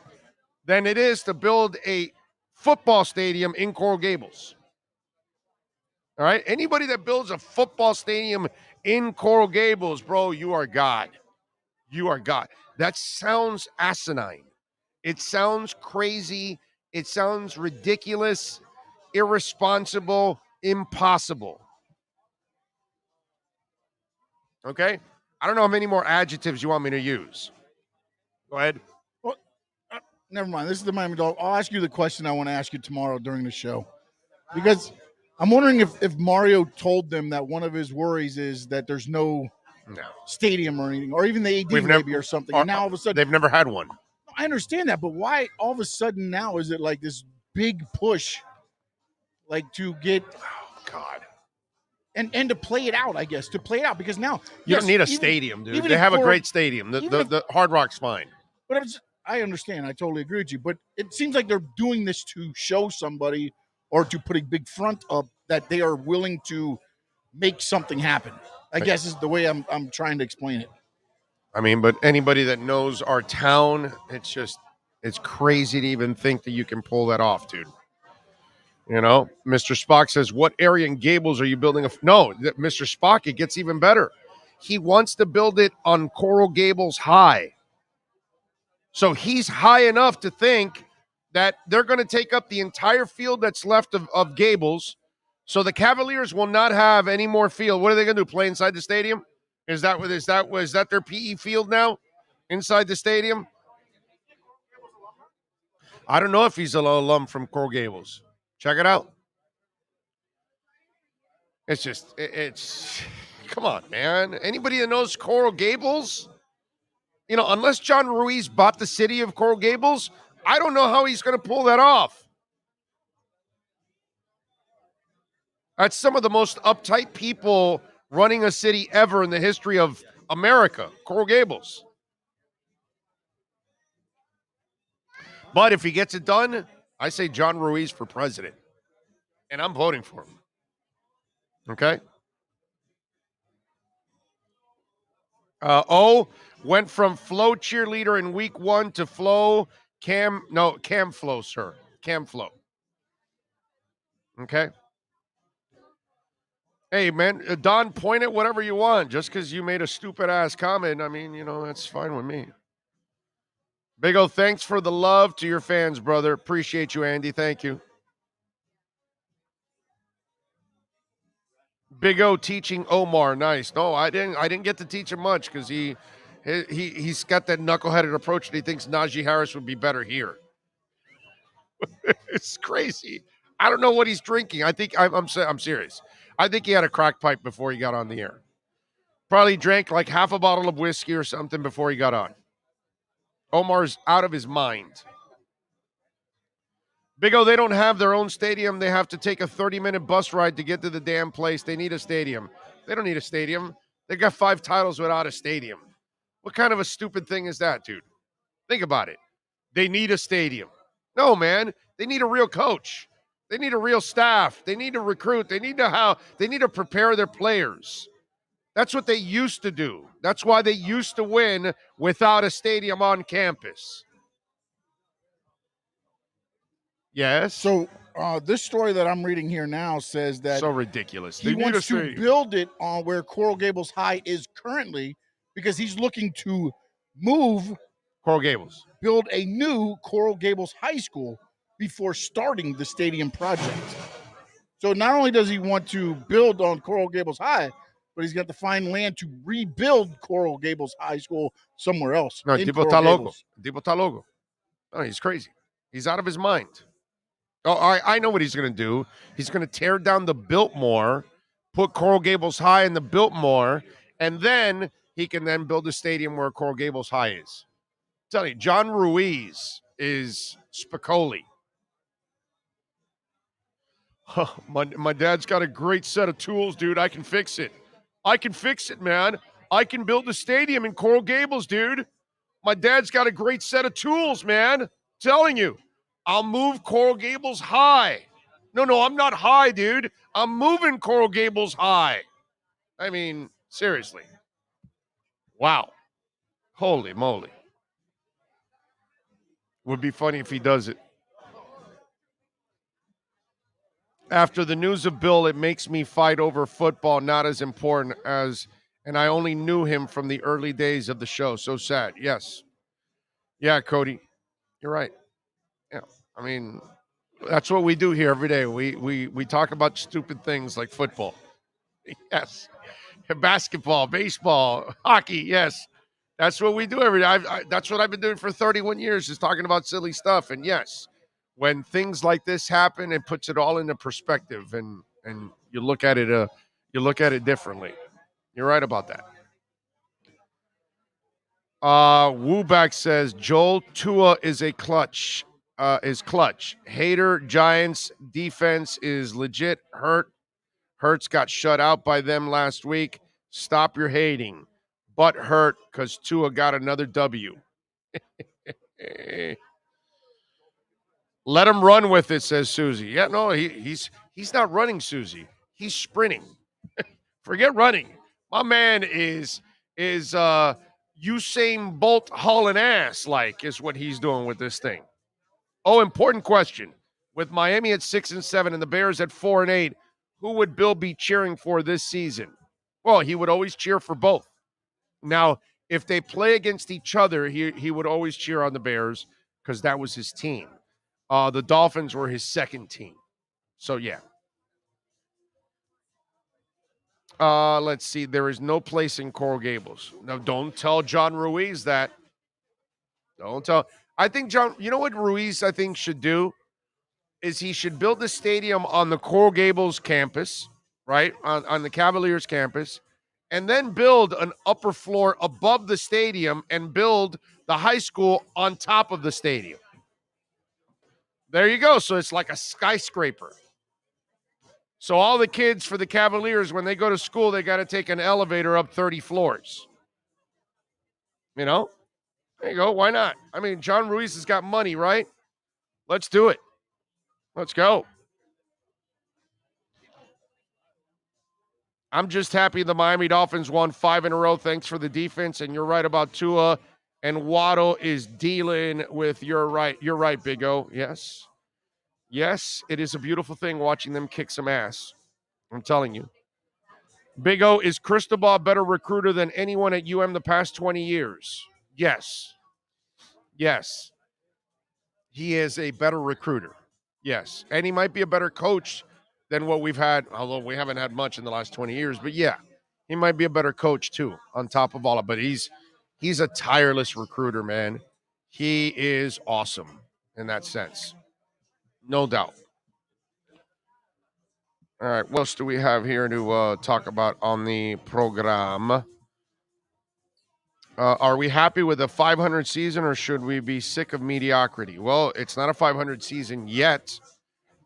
than it is to build a football stadium in Coral Gables. All right? Anybody that builds a football stadium in Coral Gables, bro, you are God. You are God. That sounds asinine. It sounds crazy. It sounds ridiculous, irresponsible, impossible. Okay? I don't know how many more adjectives you want me to use. Go ahead. Well, never mind. This is the Miami Dolphins. I'll ask you the question I want to ask you tomorrow during the show. Because I'm wondering if Mario told them that one of his worries is that there's no stadium or anything, or even the AD maybe or something. And now all of a sudden they've never had one. I understand that, but why all of a sudden now is it like this big push, like to get God and to play it out? I guess to play it out because now you don't need a stadium, dude. They have a great stadium. The Hard Rock's fine. But I understand. I totally agree with you. But it seems like they're doing this to show somebody or to put a big front up that they are willing to make something happen. I guess is the way I'm trying to explain it. I mean, but anybody that knows our town, it's crazy to even think that you can pull that off, dude. Mr. Spock says, what area in Gables are you building? No, Mr. Spock, it gets even better. He wants to build it on Coral Gables High. So he's high enough to think that they're going to take up the entire field that's left of Gables. So the Cavaliers will not have any more field. What are they going to do? Play inside the stadium? Is that their PE field now? Inside the stadium? I don't know if he's an alum from Coral Gables. Check it out. It's come on, man. Anybody that knows Coral Gables, unless John Ruiz bought the city of Coral Gables, I don't know how he's going to pull that off. That's some of the most uptight people running a city ever in the history of America, Coral Gables. But if he gets it done, I say John Ruiz for president. And I'm voting for him. Okay? Went from Flo cheerleader in week 1 to Cam Flo, sir. Cam Flo. Okay? Hey, man, Don, point at whatever you want. Just because you made a stupid-ass comment, I mean, that's fine with me. Big O, thanks for the love to your fans, brother. Appreciate you, Andy. Thank you. Big O teaching Omar. Nice. No, I didn't get to teach him much because he's got that knuckleheaded approach that he thinks Najee Harris would be better here. It's crazy. I don't know what he's drinking. I think I'm serious. I think he had a crack pipe before he got on the air. Probably drank like half a bottle of whiskey or something before he got on. Omar's out of his mind. Big O, they don't have their own stadium. They have to take a 30-minute bus ride to get to the damn place. They need a stadium. They don't need a stadium. They got 5 titles without a stadium. What kind of a stupid thing is that, dude? Think about it. They need a stadium. No, man. They need a real coach. They need a real staff. They need to recruit. They need to prepare their players. That's what they used to do. That's why they used to win without a stadium on campus. Yes. So this story that I'm reading here now says that so ridiculous. He wants to build it on where Coral Gables High is currently because he's looking to move Coral Gables, build a new Coral Gables High School before starting the stadium project. So not only does he want to build on Coral Gables High, but he's got to find land to rebuild Coral Gables High School somewhere else. No, Tipo está loco. Tipo está loco. Oh, he's crazy. He's out of his mind. Oh, I know what he's going to do. He's going to tear down the Biltmore, put Coral Gables High in the Biltmore, and then he can then build a stadium where Coral Gables High is. I'm telling you, John Ruiz is Spicoli. My dad's got a great set of tools, dude. I can fix it. I can fix it, man. I can build a stadium in Coral Gables, dude. My dad's got a great set of tools, man. I'm telling you. I'll move Coral Gables High. No, I'm not high, dude. I'm moving Coral Gables High. I mean, seriously. Wow. Holy moly. Would be funny if he does it. After the news of Bill, it makes me fight over football not as important as, and I only knew him from the early days of the show. So sad. Yes. Yeah, Cody. You're right. Yeah. I mean, that's what we do here every day. We talk about stupid things like football. Yes. Basketball, baseball, hockey. Yes. That's what we do every day. That's what I've been doing for 31 years is talking about silly stuff. And yes, when things like this happen, it puts it all into perspective and you look at it differently. You're right about that. Wooback says Joel Tua is clutch. Hater Giants defense is legit. Hurts got shut out by them last week. Stop your hating. But hurt because Tua got another W. Let him run with it, says Susie. Yeah, no, he's not running, Susie. He's sprinting. Forget running. My man is Usain Bolt hauling ass like is what he's doing with this thing. Oh, important question. With Miami at 6-7 and the Bears at 4-8, who would Bill be cheering for this season? Well, he would always cheer for both. Now, if they play against each other, he would always cheer on the Bears because that was his team. The Dolphins were his second team. So, yeah. Let's see. There is no place in Coral Gables. Now, don't tell John Ruiz that. Don't tell. I think John, you know what Ruiz, I think, should do? Is he should build the stadium on the Coral Gables campus, right? On the Cavaliers campus, and then build an upper floor above the stadium and build the high school on top of the stadium. There you go. So it's like a skyscraper. So all the kids for the Cavaliers, when they go to school, they got to take an elevator up 30 floors. You know? There you go. Why not? I mean, John Ruiz has got money, right? Let's do it. Let's go. I'm just happy the Miami Dolphins won 5 in a row. Thanks for the defense. And you're right about Tua. And Waddle is dealing with you're right, Big O. Yes. Yes, it is a beautiful thing watching them kick some ass. I'm telling you. Big O, is Cristobal a better recruiter than anyone at UM the past 20 years? Yes. Yes. He is a better recruiter. Yes. And he might be a better coach than what we've had, although we haven't had much in the last 20 years. But yeah, he might be a better coach too, on top of all of it. But he's a tireless recruiter, man. He is awesome in that sense. No doubt. All right, what else do we have here to talk about on the program? Are we happy with a 500 season, or should we be sick of mediocrity? Well, it's not a 500 season yet.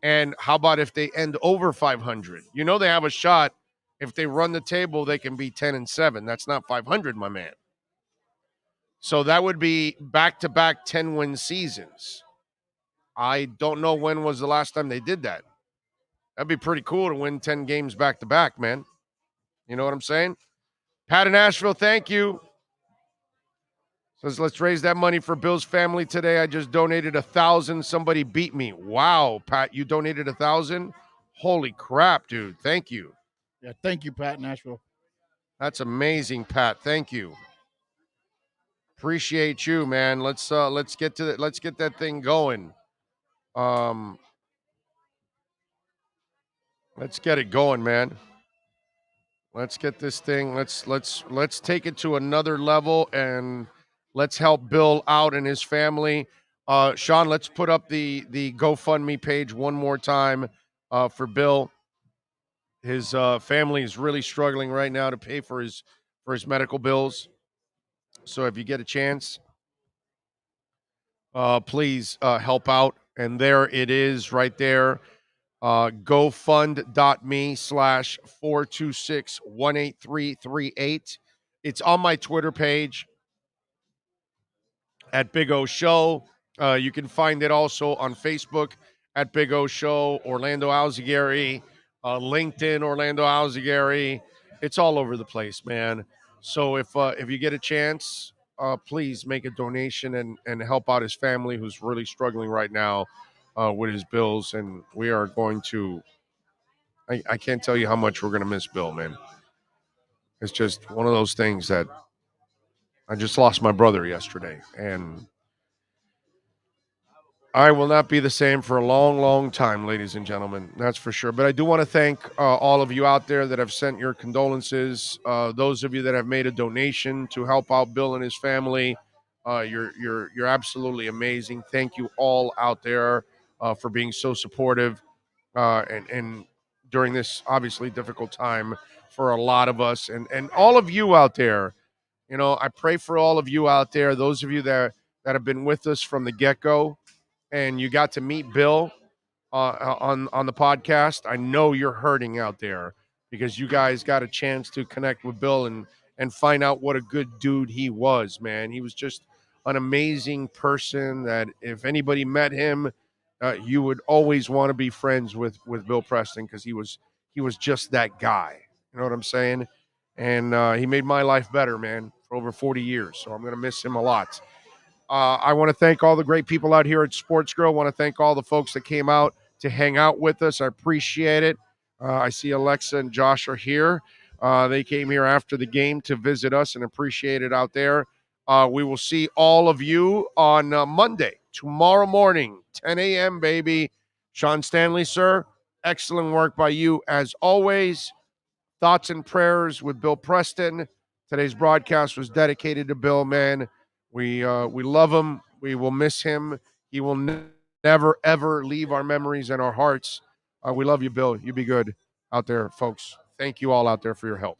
And how about if they end over 500? You know they have a shot. If they run the table, they can be 10-7. That's not 500, my man. So that would be back-to-back 10-win seasons. I don't know when was the last time they did that. That'd be pretty cool to win 10 games back-to-back, man. You know what I'm saying? Pat in Nashville, thank you. Says, let's raise that money for Bill's family today. I just donated 1,000. Somebody beat me. Wow, Pat, you donated 1,000? Holy crap, dude. Thank you. Yeah, thank you, Pat in Nashville. That's amazing, Pat. Thank you. Appreciate you, man. Let's get to that. Let's get that thing going. Let's get it going, man. Let's get this thing. Let's take it to another level, and let's help Bill out and his family. Sean, let's put up the GoFundMe page one more time for Bill. His family is really struggling right now to pay for his medical bills. So if you get a chance, please help out. And there it is right there. GoFund.me/426-18338. It's on my Twitter page at Big O Show. You can find it also on Facebook at Big O Show, Orlando Alzugaray, LinkedIn, Orlando Alzugaray. It's all over the place, man. So if you get a chance, please make a donation and help out his family, who's really struggling right now with his bills. And we are going to, I can't tell you how much we're going to miss Bill, man. It's just one of those things that I just lost my brother yesterday, and I will not be the same for a long, long time, ladies and gentlemen. That's for sure. But I do want to thank all of you out there that have sent your condolences. Those of you that have made a donation to help out Bill and his family. You're absolutely amazing. Thank you all out there for being so supportive and during this obviously difficult time for a lot of us, and all of you out there. You know, I pray for all of you out there. Those of you that have been with us from the get-go. And you got to meet Bill on the podcast. I know you're hurting out there because you guys got a chance to connect with Bill and find out what a good dude he was, man. He was just an amazing person that if anybody met him, you would always want to be friends with Bill Preston because he was just that guy. You know what I'm saying? And he made my life better, man, for over 40 years. So I'm going to miss him a lot. I want to thank all the great people out here at Sports Grill. I want to thank all the folks that came out to hang out with us. I appreciate it. I see Alexa and Josh are here. They came here after the game to visit us and appreciate it out there. We will see all of you on Monday. tomorrow morning, 10 a.m., baby. Sean Stanley, sir, excellent work by you as always. Thoughts and prayers with Bill Preston. Today's broadcast was dedicated to Bill, man. We love him. We will miss him. He will never, ever leave our memories and our hearts. We love you, Bill. You be good out there, folks. Thank you all out there for your help.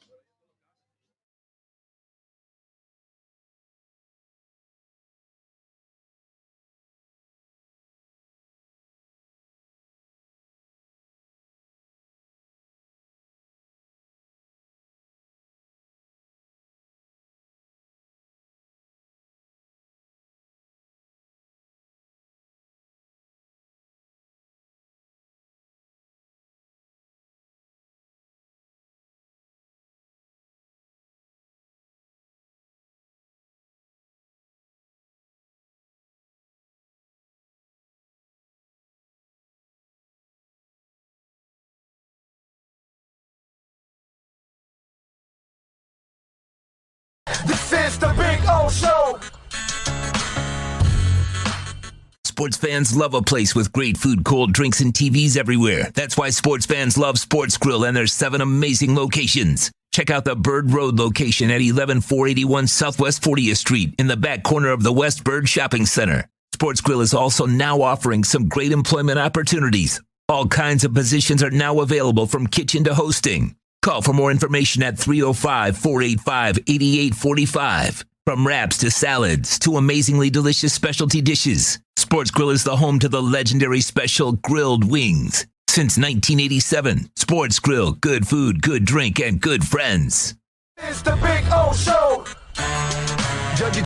This is the Big O Show. Sports fans love a place with great food, cold drinks, and TVs everywhere. That's why sports fans love Sports Grill and their 7 amazing locations. Check out the Bird Road location at 11481 Southwest 40th Street in the back corner of the West Bird Shopping Center. Sports Grill is also now offering some great employment opportunities. All kinds of positions are now available from kitchen to hosting. Call for more information at 305-485-8845. From wraps to salads to amazingly delicious specialty dishes, Sports Grill is the home to the legendary special grilled wings. Since 1987, Sports Grill, good food, good drink, and good friends. It's the Big O Show. Judge